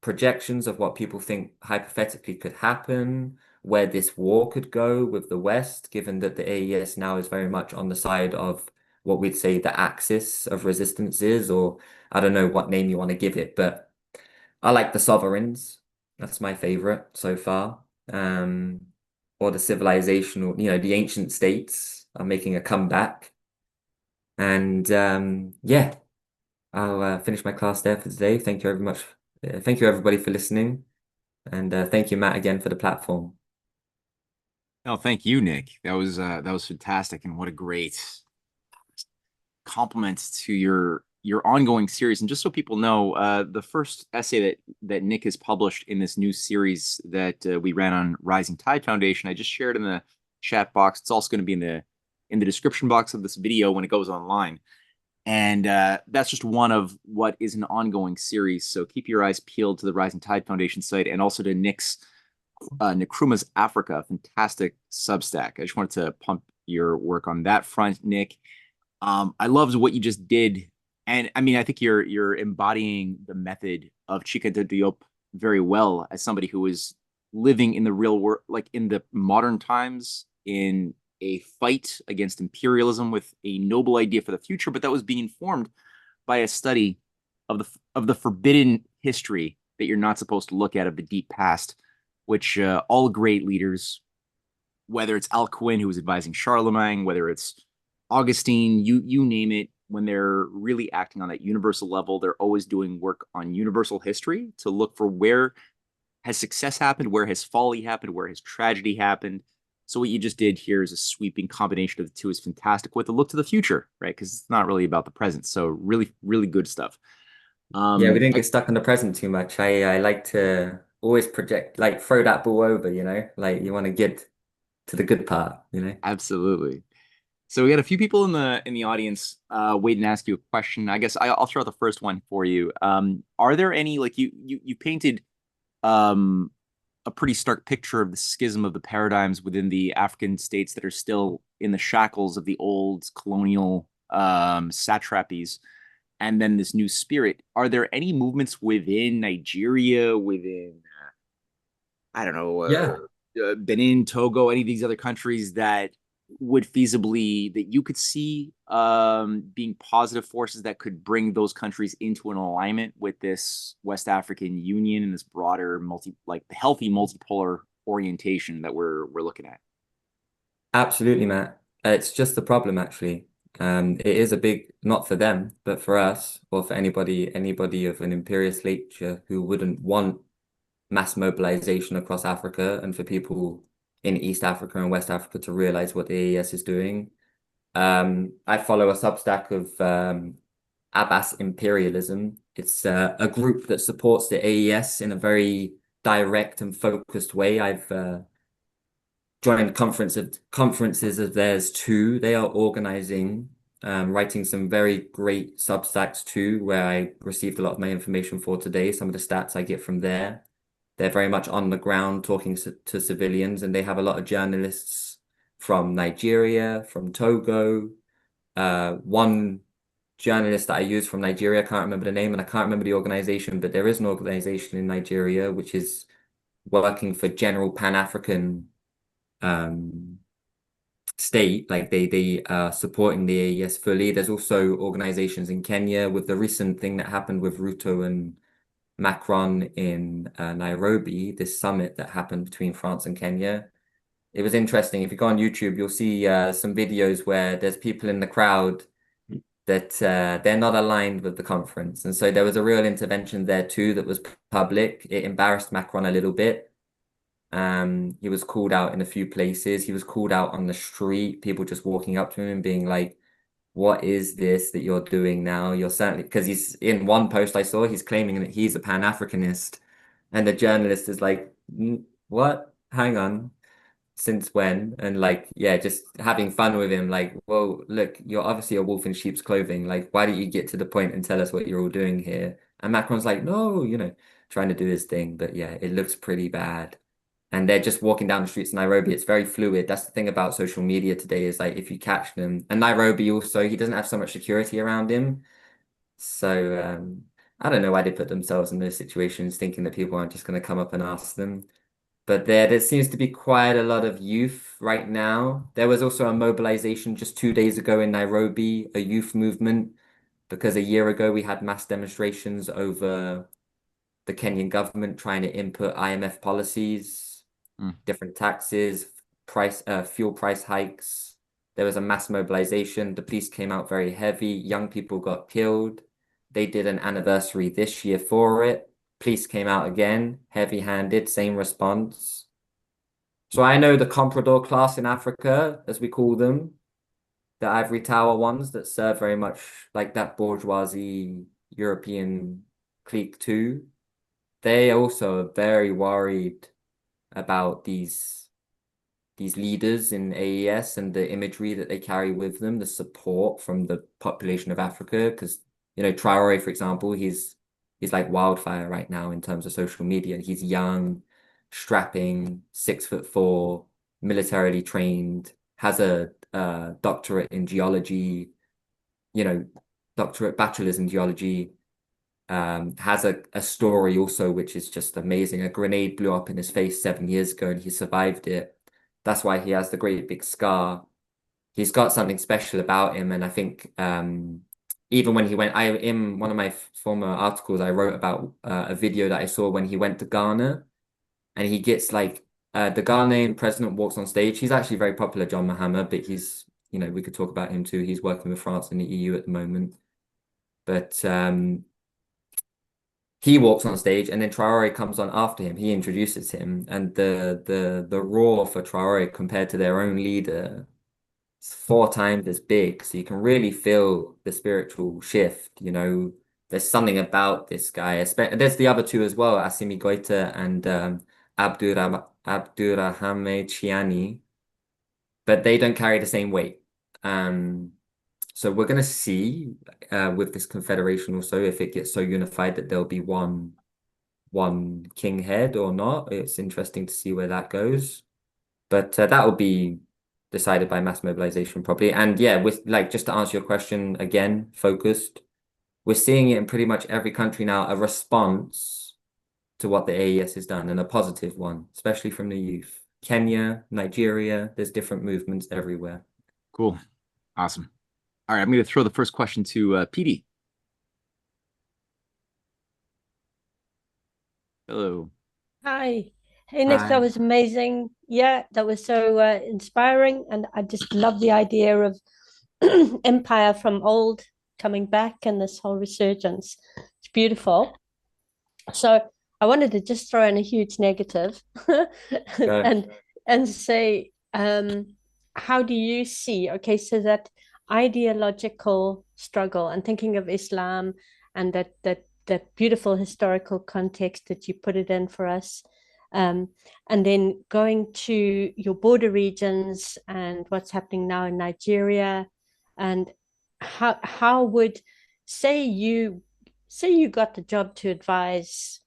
projections of what people think hypothetically could happen, where this war could go with the West, given that the AES now is very much on the side of what we'd say the axis of resistance is, or I don't know what name you want to give it, but I like the sovereigns. That's my favorite so far. Um, or the civilizational, the ancient states are making a comeback. And yeah, I'll finish my class there for today. Thank you very much. Thank you everybody for listening. And thank you, Matt, again for the platform. No, thank you, Nick. That was fantastic, and what a great compliment to your ongoing series. And just so people know, the first essay that Nick has published in this new series that we ran on Rising Tide Foundation, I just shared in the chat box. It's also going to be in the description box of this video when it goes online. And that's just one of what is an ongoing series. So keep your eyes peeled to the Rising Tide Foundation site and also to Nick's Nkrumah's Africa, fantastic Substack. I just wanted to pump your work on that front, Nick. I loved what you just did, and I mean, I think you're embodying the method of Chika de Diop very well as somebody who is living in the real world, like in the modern times, in a fight against imperialism with a noble idea for the future, but that was being informed by a study of the forbidden history that you're not supposed to look at of the deep past, which all great leaders, whether it's Al Cuin who was advising Charlemagne, whether it's Augustine, you name it, when they're really acting on that universal level, they're always doing work on universal history to look for where has success happened, where has folly happened, where has tragedy happened. So what you just did here is a sweeping combination of the two is fantastic with a look to the future, right? Because it's not really about the present. So really, really good stuff. Yeah, we didn't I, get stuck on the present too much. I like to always project, like throw that ball over, like you want to get to the good part. absolutely. So we got a few people in the audience waiting to ask you a question. I guess I'll throw out the first one for you. Are there any like you painted um, a pretty stark picture of the schism of the paradigms within the African states that are still in the shackles of the old colonial satrapies, and then this new spirit. Are there any movements within Nigeria, within I don't know, Yeah. Benin, Togo, any of these other countries that would feasibly that you could see being positive forces that could bring those countries into an alignment with this West African Union and this broader like healthy multipolar orientation that we're looking at? Absolutely, Matt. It's just the problem, actually. It is a big, not for them, but for us, or for anybody of an imperialist nature who wouldn't want mass mobilization across Africa and for people in East Africa and West Africa to realize what the AES is doing. I follow a Substack of Abbas Imperialism. It's a group that supports the AES in a very direct and focused way. I've joined conferences of theirs too. They are organizing, writing some very great Substacks too, where I received a lot of my information for today. Some of the stats I get from there. They're very much on the ground talking to civilians, and they have a lot of journalists from Nigeria, from Togo. One journalist that I use from Nigeria, I can't remember the name and I can't remember the organization, but there is an organization in Nigeria which is working for general Pan-African um, state, like they are supporting the AES fully. There's also organizations in Kenya with the recent thing that happened with Ruto and Macron in Nairobi, this summit that happened between France and Kenya. It was interesting. If you go on YouTube, you'll see some videos where there's people in the crowd that they're not aligned with the conference. And so there was a real intervention there too that was public. It embarrassed Macron a little bit. He was called out in a few places. He was called out on the street, people just walking up to him and being like, what is this that you're doing now? You're certainly, because he's in one post I saw, he's claiming that he's a Pan-Africanist. And the journalist is like, What? Hang on. Since when?" And like, yeah, just having fun with him. Like, well, look, you're obviously a wolf in sheep's clothing. Like, why don't you get to the point and tell us what you're all doing here? And Macron's like, no, trying to do his thing. But yeah, it looks pretty bad. And they're just walking down the streets of Nairobi. It's very fluid. That's the thing about social media today is like if you catch them. And Nairobi also, he doesn't have so much security around him. So I don't know why they put themselves in those situations, thinking that people aren't just going to come up and ask them. But there seems to be quite a lot of youth right now. There was also a mobilization just 2 days ago in Nairobi, a youth movement, because a year ago we had mass demonstrations over the Kenyan government trying to input IMF policies, different taxes, fuel price hikes. There was a mass mobilization. The police came out very heavy. Young people got killed. They did an anniversary this year for it. Police came out again, heavy-handed, same response. So I know the comprador class in Africa, as we call them, the ivory tower ones that serve very much like that bourgeoisie European clique too. They also are very worried about these leaders in AES and the imagery that they carry with them, the support from the population of Africa. Because, Traore, for example, he's like wildfire right now in terms of social media. He's young, strapping, 6'4", militarily trained, has a doctorate in geology, bachelor's in geology, has a story also which is just amazing. A grenade blew up in his face 7 years ago and he survived it. That's why he has the great big scar. He's got something special about him, and I think even when he went, in one of my former articles, I wrote about a video that I saw when he went to Ghana, and he gets like the Ghanaian president walks on stage. He's actually very popular, John Mahama, but he's, we could talk about him too. He's working with France and the EU at the moment, but he walks on stage, and then Traore comes on after him. He introduces him, and the roar for Traore compared to their own leader is 4 times as big. So you can really feel the spiritual shift. There's something about this guy. There's the other two as well, Assimi Goita and Abdurrahmane Chiani, but they don't carry the same weight. So we're going to see with this confederation also if it gets so unified that there'll be one king head or not. It's interesting to see where that goes. But that will be decided by mass mobilization probably. And yeah, with like just to answer your question again, focused, we're seeing it in pretty much every country now, a response to what the AES has done, and a positive one, especially from the youth. Kenya, Nigeria, there's different movements everywhere. Cool. Awesome. All right, I'm going to throw the first question to PD. Hello. Hi. Hey, Nick, that was amazing. Yeah, that was so inspiring. And I just love the idea of empire from old coming back and this whole resurgence. It's beautiful. So I wanted to just throw in a huge negative and say, how do you see, okay, so that ideological struggle and thinking of Islam and that beautiful historical context that you put it in for us, and then going to your border regions and what's happening now in Nigeria, and how would say you got the job to advise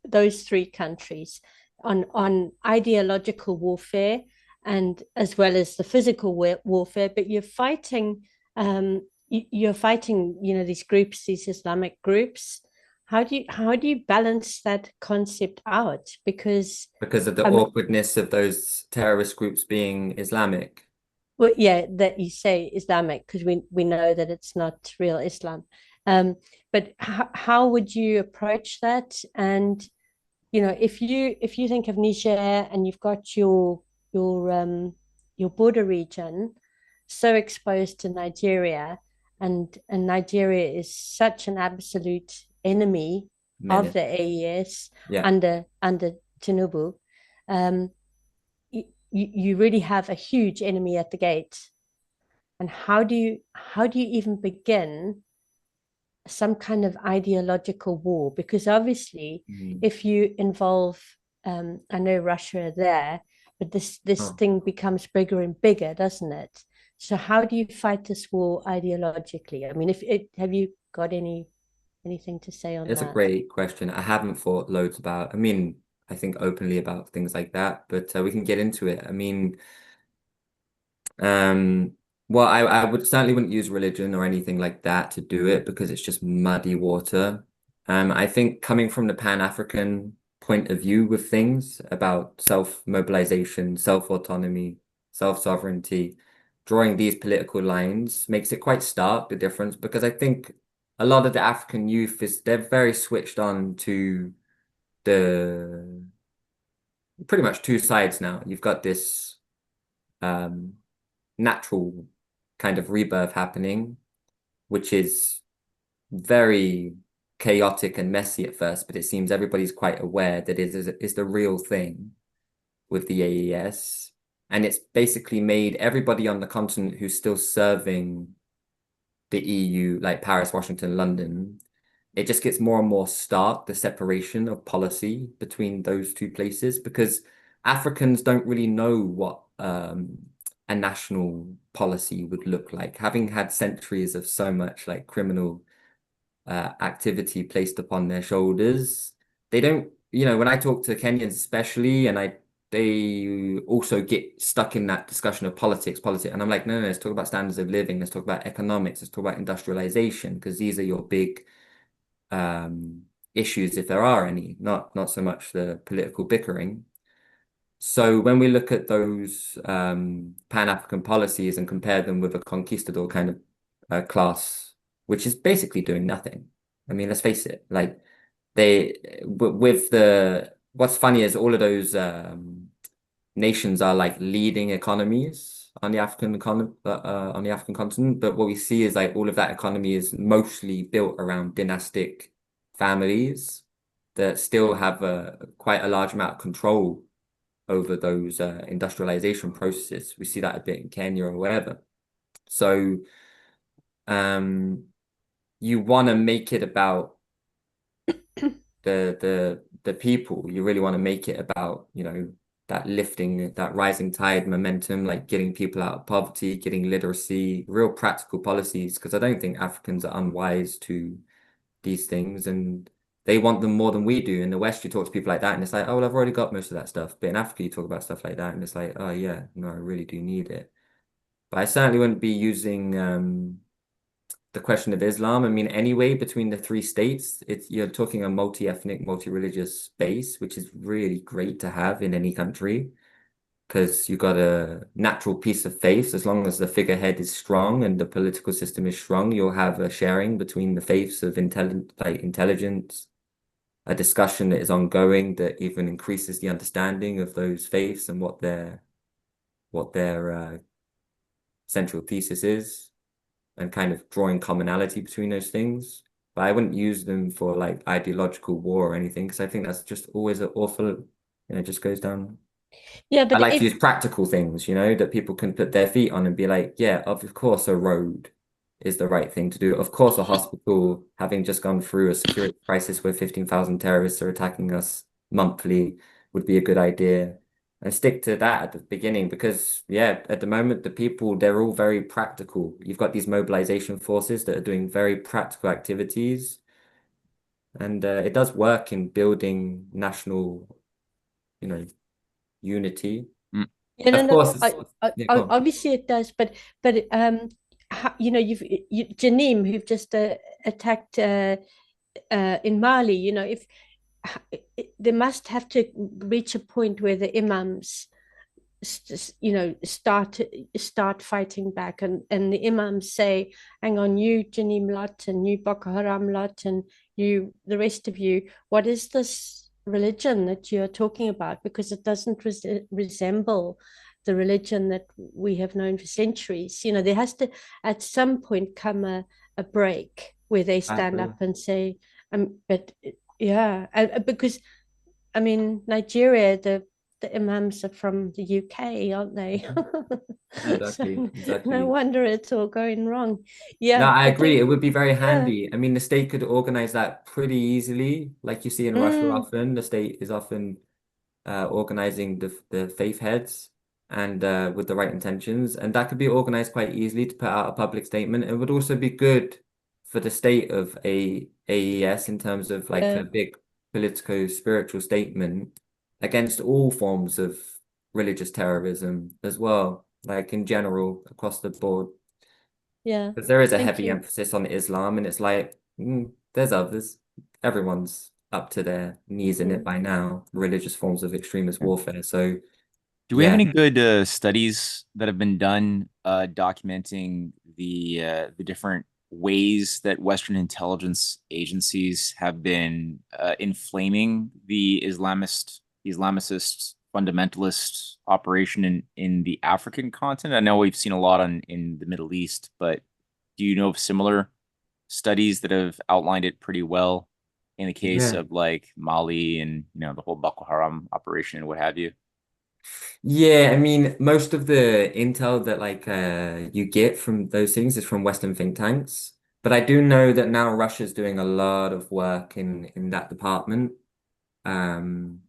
those three countries on ideological warfare and as well as the physical warfare, but you're fighting these groups, these Islamic groups. how do you balance that concept out? Because of the awkwardness of those terrorist groups being Islamic. well, yeah, that you say Islamic because we know that it's not real Islam. But how would you approach that? And if you think of Niger and you've got your border region so exposed to Nigeria, and Nigeria is such an absolute enemy of Menace. the AES Yeah. under Tinubu, you really have a huge enemy at the gate. And how do you even begin some kind of ideological war? Because obviously, if you involve, I know Russia there, but this thing becomes bigger and bigger, doesn't it? So how do you fight this war ideologically? I mean, have you got anything to say on It's a that? great question. I haven't thought loads about, I mean, I think openly about things like that, but we can get into it. I mean, well, I would certainly wouldn't use religion or anything like that to do it because it's just muddy water. I think coming from the Pan-African point of view with things about self-mobilization, self-autonomy, self-sovereignty, drawing these political lines makes it quite stark, the difference, because I think a lot of the African youth they're very switched on to the pretty much two sides now. You've got this um natural kind of rebirth happening, which is very chaotic and messy at first, but it seems everybody's quite aware that it is the real thing with the AES. And it's basically made everybody on the continent who's still serving the EU, like Paris, Washington, London, it just gets more and more stark, the separation of policy between those two places, because Africans don't really know what a national policy would look like. Having had centuries of so much like criminal activity placed upon their shoulders, they don't, when I talk to Kenyans especially, they also get stuck in that discussion of politics. And I'm like, no, let's talk about standards of living. Let's talk about economics. Let's talk about industrialization, because these are your big issues, if there are any, not so much the political bickering. So when we look at those Pan-African policies and compare them with a conquistador kind of class, which is basically doing nothing. I mean, let's face it, like what's funny is all of those nations are like leading economies on the African continent, but what we see is like all of that economy is mostly built around dynastic families that still have quite a large amount of control over those industrialization processes. We see that a bit in Kenya or wherever. So you want to make it about the people. You really want to make it about, that lifting, that rising tide momentum, like getting people out of poverty, getting literacy, real practical policies, because I don't think Africans are unwise to these things, and they want them more than we do. In the West, you talk to people like that, and it's like, oh, well, I've already got most of that stuff. But in Africa, you talk about stuff like that, and it's like, oh, yeah, no, I really do need it. But I certainly wouldn't be using the question of Islam. I mean, anyway, between the three states, you're talking a multi-ethnic, multi-religious space, which is really great to have in any country, because you've got a natural piece of faith. As long as the figurehead is strong and the political system is strong, you'll have a sharing between the faiths of intelligence, a discussion that is ongoing that even increases the understanding of those faiths and what their central thesis is, and kind of drawing commonality between those things. But I wouldn't use them for like ideological war or anything, because I think that's just always an awful, it just goes down. Yeah, I but like to use practical things, that people can put their feet on and be like, yeah, of course a road is the right thing to do. Of course, a hospital, having just gone through a security crisis where 15,000 terrorists are attacking us monthly, would be a good idea. And stick to that at the beginning, because yeah, at the moment, the people, they're all very practical. You've got these mobilization forces that are doing very practical activities. And it does work in building national, unity. yeah, Of no, course, yeah, go on. obviously it does, but you've Janim, who've just attacked in Mali, you know, if they must have to reach a point where the imams, you know, start fighting back, and the imams say, hang on, you Janim lot and you Boko Haram lot and you, the rest of you, what is this religion that you're talking about? Because it doesn't resemble the religion that we have known for centuries. You know, there has to at some point come a break where they stand up and say, but yeah, because I mean, Nigeria, the imams are from the UK, aren't they? Exactly, So no exactly. wonder it's all going wrong. No, Yeah, I but agree. It would be very yeah. handy. I mean, the state could organize that pretty easily, like you see in Russia Mm, often. The state is often organizing the faith heads and with the right intentions, and that could be organized quite easily to put out a public statement. It would also be good for the state of AES in terms of like a yeah, big political spiritual statement against all forms of religious terrorism as well, like in general across the board. yeah. Because there is a Thank heavy you. emphasis on Islam, and it's like, there's others. Everyone's up to their knees in it Mm. by now, religious forms of extremist warfare. So, Do we have yeah. any good studies that have been done documenting the different ways that Western intelligence agencies have been inflaming the Islamicist fundamentalist operation in the African continent? I know we've seen a lot in the Middle East, but do you know of similar studies that have outlined it pretty well in the case Yeah. of like Mali and the whole Boko Haram operation and what have you? Yeah, I mean, most of the intel that like you get from those things is from Western think tanks. But I do know that now Russia's doing a lot of work in that department. Um,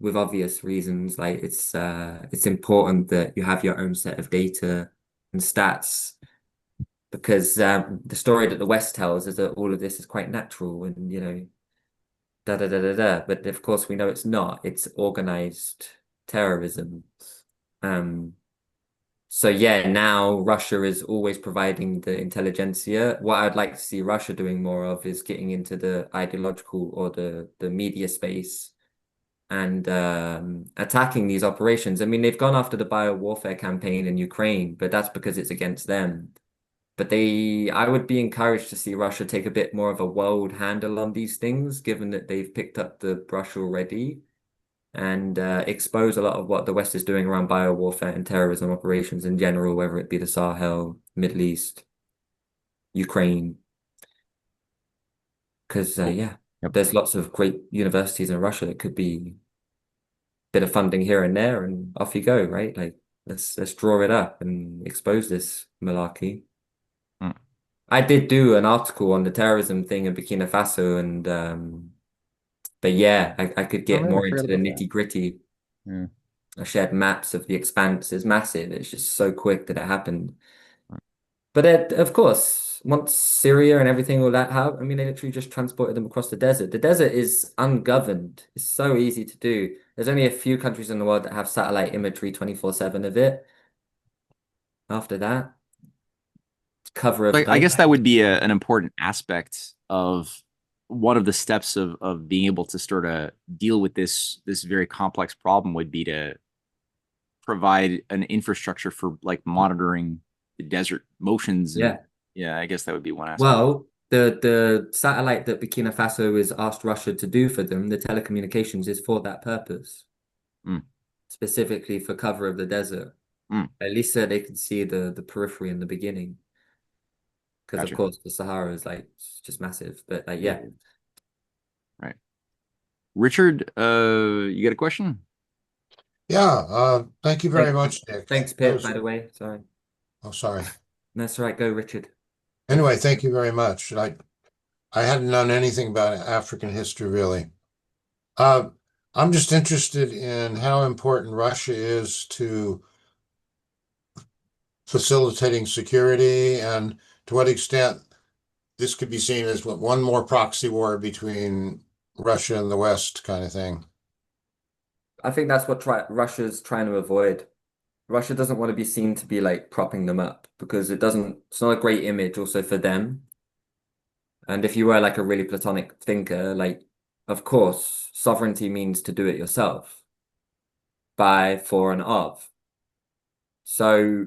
with obvious reasons. Like it's important that you have your own set of data and stats because the story that the West tells is that all of this is quite natural and da da da da da. But of course we know it's not. It's organized terrorism. Um, so yeah, now Russia is always providing the intelligentsia. What I'd like to see Russia doing more of is getting into the ideological or the media space and attacking these operations. I mean, they've gone after the biowarfare campaign in Ukraine, but that's because it's against them. But I would be encouraged to see Russia take a bit more of a world handle on these things, given that they've picked up the brush already and expose a lot of what the West is doing around biowarfare and terrorism operations in general, whether it be the Sahel, Middle East, Ukraine. Because, Cool. yeah, Yep. there's lots of great universities in Russia that could be bit of funding here and there, and off you go, right? Like let's draw it up and expose this malarkey. Mm. I did do an article on the terrorism thing in Burkina Faso, and but yeah, I could Oh, get really? I more forgot into the about that. nitty-gritty. Yeah. I shared maps of the expanse. It's massive. It's just so quick that it happened. Right. But of course, once Syria and everything all that have, I mean, they literally just transported them across the desert. The desert is ungoverned. It's so easy to do. There's only a few countries in the world that have satellite imagery 24/7 of it. After that, cover of I guess dust. that would be an important aspect of one of the steps of being able to sort of deal with this very complex problem would be to provide an infrastructure for like monitoring the desert motions and Yeah. yeah, I guess that would be one aspect. Well, the satellite that Burkina Faso has asked Russia to do for them, the telecommunications is for that purpose, Mm, specifically for cover of the desert. mm, At least so they can see the periphery in the beginning. Because of gotcha. course the Sahara is like just massive. But like Yeah, yeah. right. Richard, you got a question? Yeah, thank you very Thanks, much, Nick. thanks, That Pip, was, by the way. Sorry. oh, sorry. That's right, go, Richard. Anyway, thank you very much. I hadn't known anything about African history really. Uh, I'm just interested in how important Russia is to facilitating security and to what extent this could be seen as one more proxy war between Russia and the West kind of thing. I think that's what Russia's trying to avoid. Russia doesn't want to be seen to be like propping them up because it's not a great image also for them. And if you were like a really Platonic thinker, like, of course, sovereignty means to do it yourself, by, for, and of. So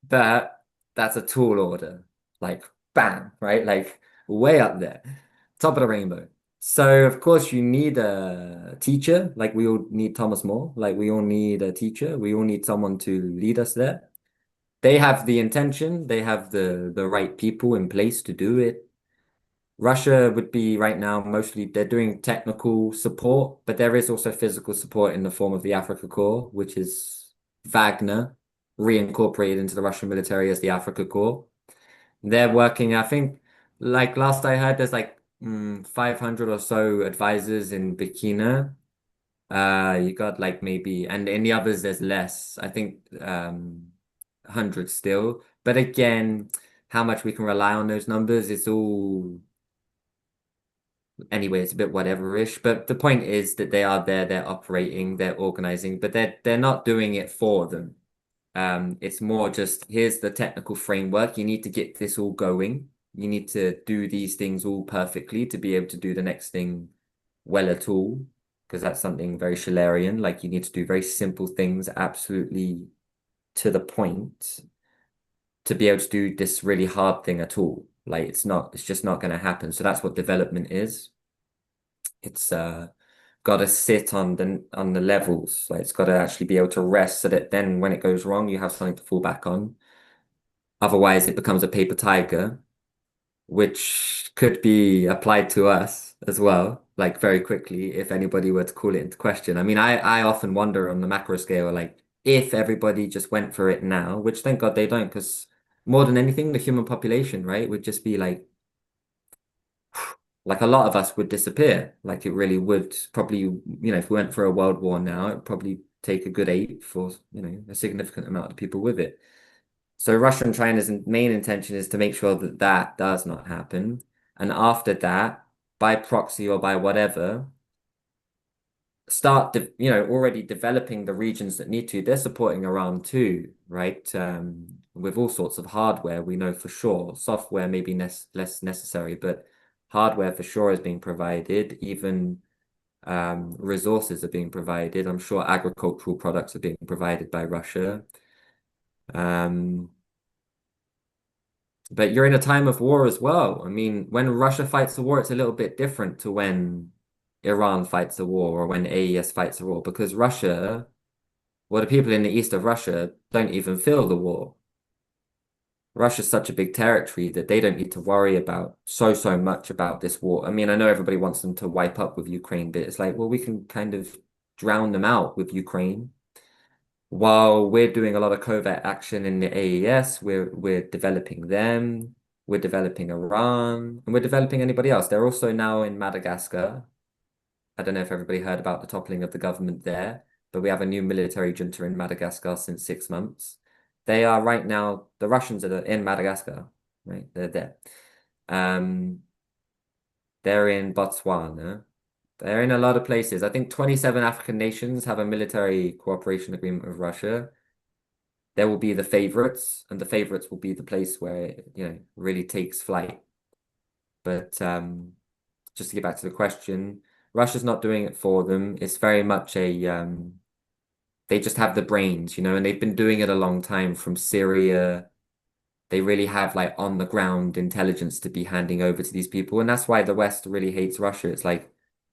that's a tall order, like bang, right? Like way up there, top of the rainbow. So of course you need a teacher, like we all need Thomas More, like we all need a teacher, we all need someone to lead us there. They have the intention, they have the right people in place to do it. Russia would be right now mostly they're doing technical support, but there is also physical support in the form of the Africa Corps, which is Wagner reincorporated into the Russian military as the Africa Corps. They're working, I think, like last I heard, there's like 500 or so advisors in Burkina. You got like maybe, and in the others there's less. I think 100 still. But again, how much we can rely on those numbers, it's all anyway, it's a bit whatever-ish. But the point is that they are there, they're operating, they're organizing, but they're not doing it for them. It's more just here's the technical framework. You need to get this all going. You need to do these things all perfectly to be able to do the next thing well at all, because that's something very Schillerian. Like you need to do very simple things absolutely to the point to be able to do this really hard thing at all. Like it's just not going to happen. So that's what development is. It's got to sit on the levels. Like it's got to actually be able to rest so that then when it goes wrong, you have something to fall back on. Otherwise, it becomes a paper tiger, which could be applied to us as well, like very quickly if anybody were to call it into question. I mean, I often wonder on the macro scale, like if everybody just went for it now, which thank God they don't, because more than anything, the human population, right, would just be like a lot of us would disappear. Like it really would probably, if we went for a world war now, it'd probably take a good 8 for, a significant amount of people with it. So Russia and China's main intention is to make sure that that does not happen. And after that, by proxy or by whatever, start, already developing the regions that need to. They're supporting Iran too, right? With all sorts of hardware, we know for sure. Software maybe less necessary, but hardware for sure is being provided. Even resources are being provided. I'm sure agricultural products are being provided by Russia. But you're in a time of war as well. I mean, when Russia fights a war, it's a little bit different to when Iran fights a war or when AES fights a war, because Russia, well, the people in the east of Russia don't even feel the war. Russia's such a big territory that they don't need to worry about so much about this war. I mean, I know everybody wants them to wipe up with Ukraine, but it's like, well, we can kind of drown them out with Ukraine. While we're doing a lot of covert action in the AES, we're developing them, we're developing Iran, and we're developing anybody else. They're also now in Madagascar. I don't know if everybody heard about the toppling of the government there, but we have a new military junta in Madagascar since 6 months. They are right now, the Russians are in Madagascar, right? They're there. They're in Botswana. They're in a lot of places. I think 27 African nations have a military cooperation agreement with Russia. There will be the favorites, and the favorites will be the place where it, really takes flight. But just to get back to the question, Russia's not doing it for them. It's very much they just have the brains, and they've been doing it a long time from Syria. They really have like on the ground intelligence to be handing over to these people. And that's why the West really hates Russia. It's like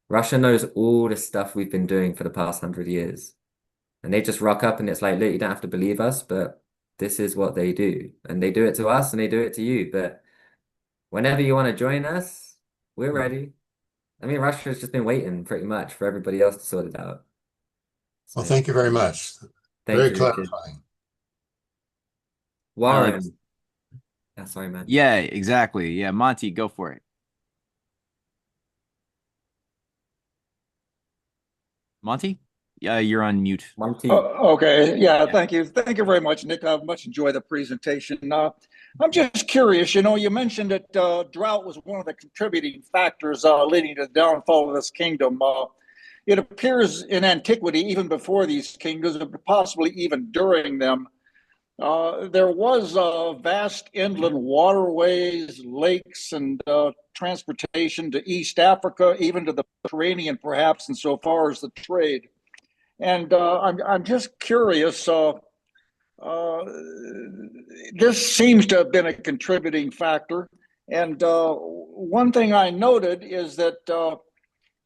Russia knows all the stuff we've been doing for the past 100 years. And they just rock up and it's like, look, you don't have to believe us, but this is what they do. And they do it to us and they do it to you. But whenever you want to join us, we're ready. I mean, Russia's just been waiting pretty much for everybody else to sort it out. So, Well, thank you very much. Very clarifying. Warren. Sorry, man. Yeah, exactly. Yeah, Monty, go for it. Monty? Yeah, you're on mute. Monty. Okay. Yeah, thank you. Thank you very much, Nick. I've much enjoyed the presentation. I'm just curious, you mentioned that drought was one of the contributing factors leading to the downfall of this kingdom. It appears in antiquity, even before these kingdoms, possibly even during them, there was vast inland waterways, lakes, and transportation to East Africa, even to the Mediterranean, perhaps, insofar as the trade. And I'm just curious. This seems to have been a contributing factor. And one thing I noted is that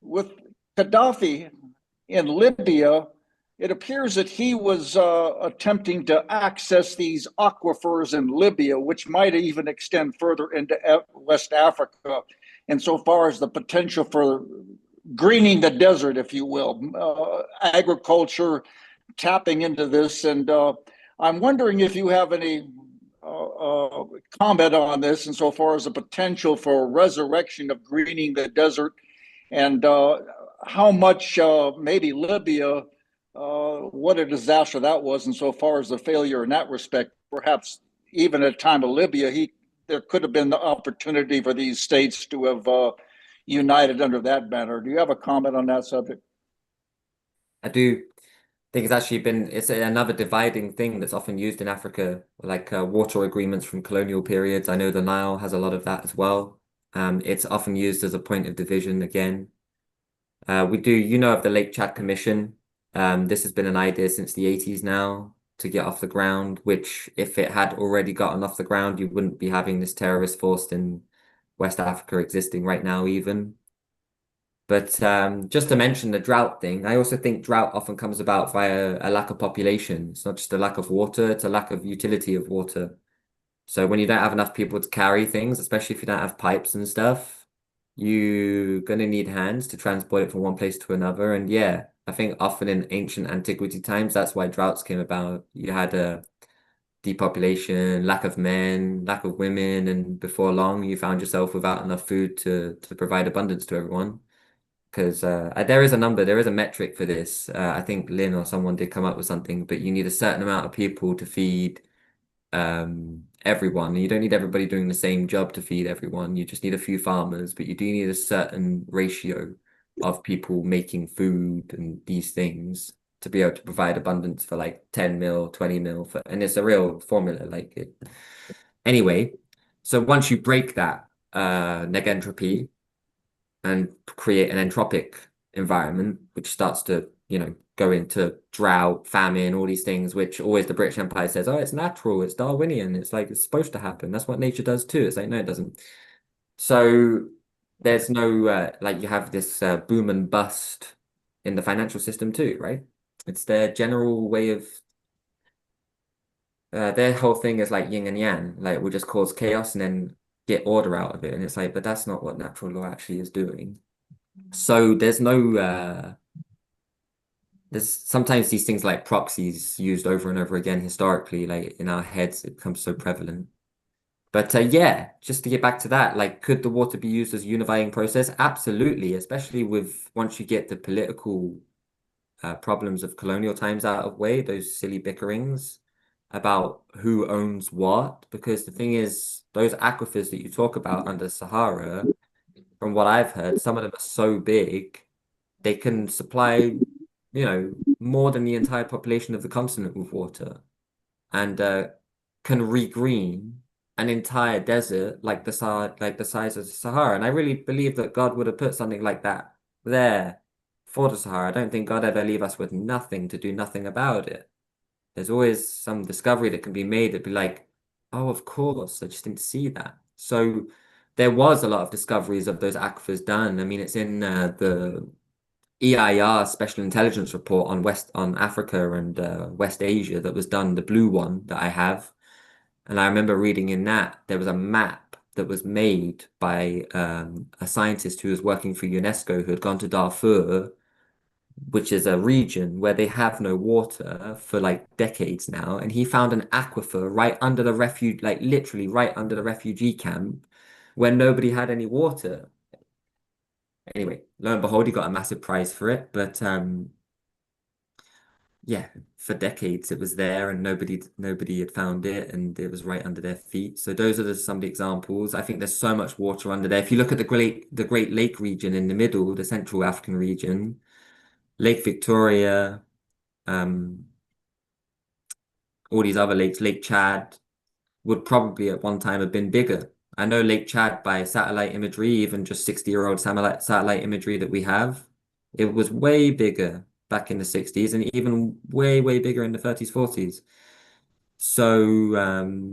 with Gaddafi in Libya, it appears that he was attempting to access these aquifers in Libya, which might even extend further into West Africa, insofar as the potential for greening the desert, if you will, agriculture tapping into this. And I'm wondering if you have any comment on this insofar as the potential for resurrection of greening the desert, and how much maybe Libya, what a disaster that was insofar as the failure in that respect. Perhaps even at the time of Libya, there could have been the opportunity for these states to have united under that banner. Do you have a comment on that subject? I do think it's another dividing thing that's often used in Africa, like water agreements from colonial periods. I know the Nile has a lot of that as well. It's often used as a point of division again. You know of the Lake Chad Commission. This has been an idea since the 80s now to get off the ground, which if it had already gotten off the ground, you wouldn't be having this terrorist force in West Africa existing right now even. But just to mention the drought thing, I also think drought often comes about via a lack of population. It's not just a lack of water, it's a lack of utility of water. So when you don't have enough people to carry things, especially if you don't have pipes and stuff, you're going to need hands to transport it from one place to another. And yeah, I think often in ancient antiquity times, that's why droughts came about. You had a depopulation, lack of men, lack of women, and before long, you found yourself without enough food to provide abundance to everyone. Because there is a metric for this. I think Lynn or someone did come up with something, but you need a certain amount of people to feed everyone. And you don't need everybody doing the same job to feed everyone. You just need a few farmers, but you do need a certain ratio of people making food and these things to be able to provide abundance for like 10 mil, 20 mil and it's a real formula like it. Anyway, so once you break that negentropy and create an entropic environment, which starts to, go into drought, famine, all these things, which always the British Empire says, oh, it's natural, it's Darwinian, it's like it's supposed to happen. That's what nature does too. It's like, no, it doesn't. So there's no you have this boom and bust in the financial system too, right? It's their general way of their whole thing is like yin and yang, like we'll just cause chaos and then get order out of it. And it's like, but that's not what natural law actually is doing. So there's no there's sometimes these things like proxies used over and over again historically, like in our heads, it becomes so prevalent. But yeah, just to get back to that, like, could the water be used as a unifying process? Absolutely, especially with once you get the political problems of colonial times out of way, those silly bickerings about who owns what. Because the thing is, those aquifers that you talk about under Sahara, from what I've heard, some of them are so big, they can supply, more than the entire population of the continent with water and can regreen an entire desert like the size of the Sahara. And I really believe that God would have put something like that there for the Sahara. I don't think God ever leave us with nothing to do nothing about it. There's always some discovery that can be made that'd be like, oh, of course, I just didn't see that. So there was a lot of discoveries of those aquifers done. I mean, it's in the EIR Special Intelligence Report on Africa and West Asia that was done, the blue one that I have. And I remember reading in that there was a map that was made by a scientist who was working for UNESCO who had gone to Darfur, which is a region where they have no water for like decades now. And he found an aquifer right under the refuge, like literally right under the refugee camp where nobody had any water. Anyway, lo and behold, he got a massive prize for it. But yeah, for decades it was there and nobody had found it and it was right under their feet. So those are some of the examples. I think there's so much water under there. If you look at the Great Lake region in the middle, the Central African region, Lake Victoria, all these other lakes, Lake Chad would probably at one time have been bigger. I know Lake Chad by satellite imagery, even just 60-year-old satellite imagery that we have, it was way bigger back in the 60s and even way, way bigger in the 30s, 40s. So,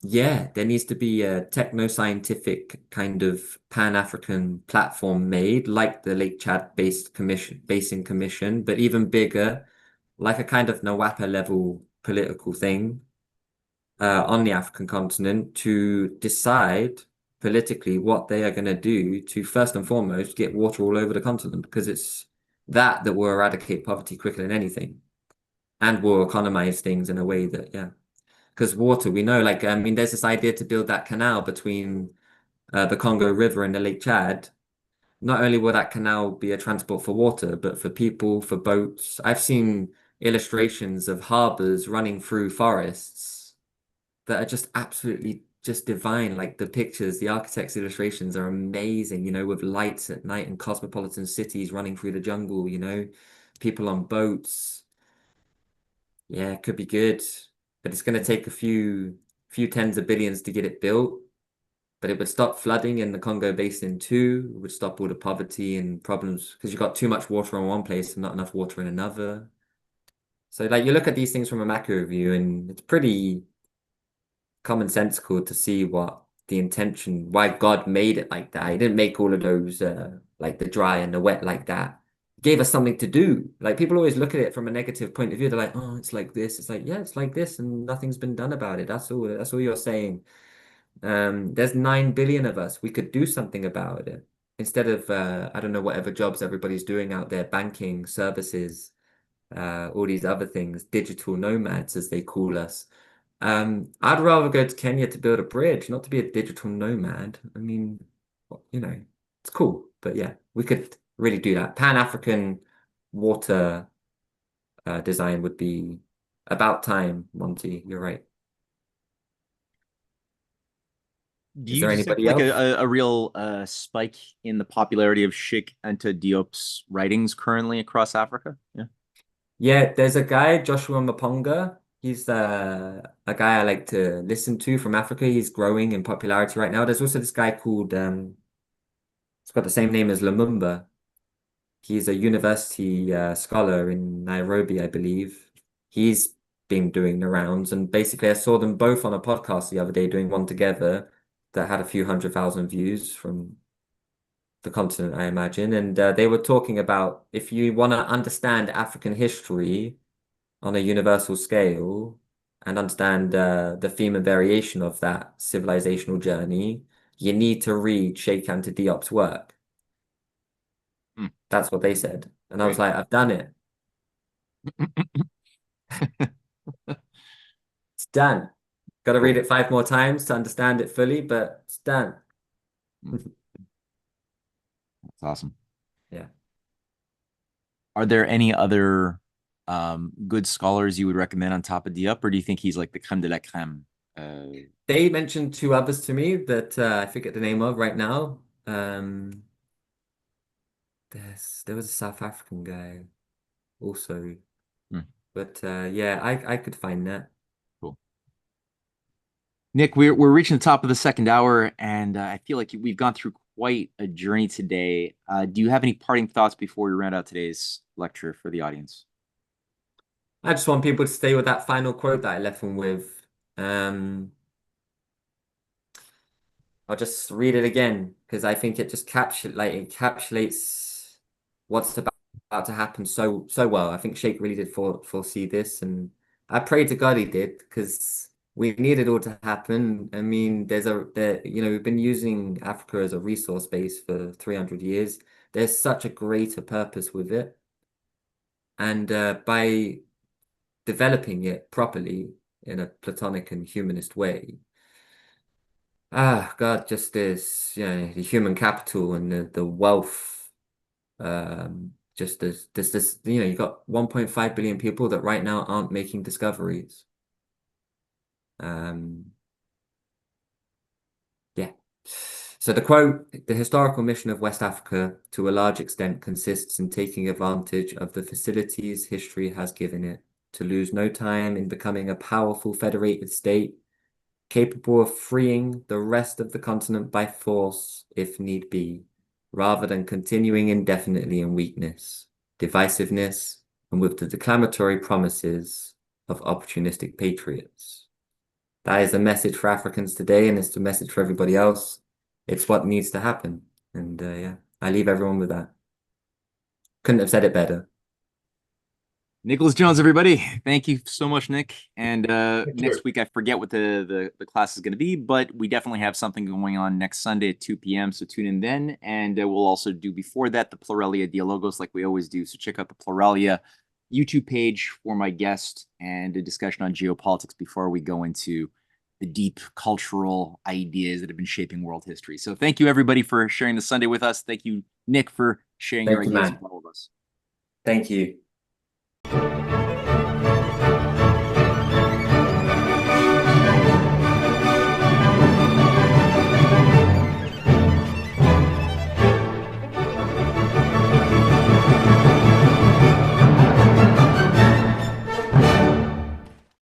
yeah, there needs to be a techno-scientific kind of Pan-African platform made, like the Lake Chad Basin Commission, but even bigger, like a kind of NWAPA level political thing on the African continent to decide politically what they are going to do to first and foremost get water all over the continent, because it's that will eradicate poverty quicker than anything and will economize things in a way that, yeah. Because water, we know, like, I mean, there's this idea to build that canal between the Congo River and the Lake Chad. Not only will that canal be a transport for water, but for people, for boats. I've seen illustrations of harbors running through forests that are just absolutely just divine. Like the pictures, the architect's illustrations are amazing, you know, with lights at night and cosmopolitan cities running through the jungle, you know, people on boats. Yeah, it could be good, but it's going to take a few tens of billions to get it built. But it would stop flooding in the Congo Basin too. It would stop all the poverty and problems because you've got too much water in one place and not enough water in another. So like you look at these things from a macro view and it's pretty commonsensical to see what the intention, why God made it like that. He didn't make all of those like the dry and the wet like that. He gave us something to do. Like people always look at it from a negative point of view. They're like, oh, it's like this. It's like, yeah, it's like this, and nothing's been done about it. That's all you're saying. There's 9 billion of us. We could do something about it. Instead of I don't know, whatever jobs everybody's doing out there, banking, services, all these other things, digital nomads as they call us. I'd rather go to Kenya to build a bridge, not to be a digital nomad. I mean, you know, it's cool, but yeah, we could really do that. Pan-African water design would be about time, Monty. You're right. Do Is you there detect anybody like else? a real spike in the popularity of Sheikh Anta Diop's writings currently across Africa? Yeah. Yeah, there's a guy, Joshua Maponga. He's a guy I like to listen to from Africa. He's growing in popularity right now. There's also this guy called it's got the same name as Lumumba. He's a university scholar in Nairobi, I believe. He's been doing the rounds, and basically I saw them both on a podcast the other day doing one together that had a few 100,000 views from the continent, I imagine. And they were talking about if you want to understand African history on a universal scale and understand the theme and variation of that civilizational journey, you need to read Sheikh Anta Diop's work. Hmm. That's what they said. And I was Great. like, I've done it. It's done. Got to read Cool. it 5 more times to understand it fully, but it's done. That's awesome. Yeah. Are there any other good scholars you would recommend on top of Diop, or do you think he's like the creme de la creme? They mentioned two others to me that I forget the name of right now. There was a South African guy also, Hmm, but yeah, I could find that. cool. Nick, we're reaching the top of the second hour, and I feel like we've gone through quite a journey today. Do you have any parting thoughts before we round out today's lecture for the audience? I just want people to stay with that final quote that I left them with. I'll just read it again because I think it just encapsulates what's about to happen so well. I think Sheikh really did foresee this, and I pray to God he did because we need it all to happen. I mean, we've been using Africa as a resource base for 300 years. There's such a greater purpose with it, and by developing it properly in a platonic and humanist way. Ah, God, just this, the human capital and the wealth. Just this, you got 1.5 billion people that right now aren't making discoveries. Yeah. So the quote, the historical mission of West Africa to a large extent consists in taking advantage of the facilities history has given it to lose no time in becoming a powerful federated state, capable of freeing the rest of the continent by force if need be, rather than continuing indefinitely in weakness, divisiveness, and with the declamatory promises of opportunistic patriots. That is the message for Africans today, and it's the message for everybody else. It's what needs to happen. And yeah, I leave everyone with that. Couldn't have said it better. Nicholas Jones, everybody. Thank you so much, Nick. And Thank next you. week, I forget what the class is going to be, but we definitely have something going on next Sunday at 2 p.m. So tune in then. And we'll also do before that the Pluralia Dialogos like we always do. So check out the Pluralia YouTube page for my guest and a discussion on geopolitics before we go into the deep cultural ideas that have been shaping world history. So thank you, everybody, for sharing the Sunday with us. Thank you, Nick, for sharing your Thank you, ideas man. with all of us. Thank you.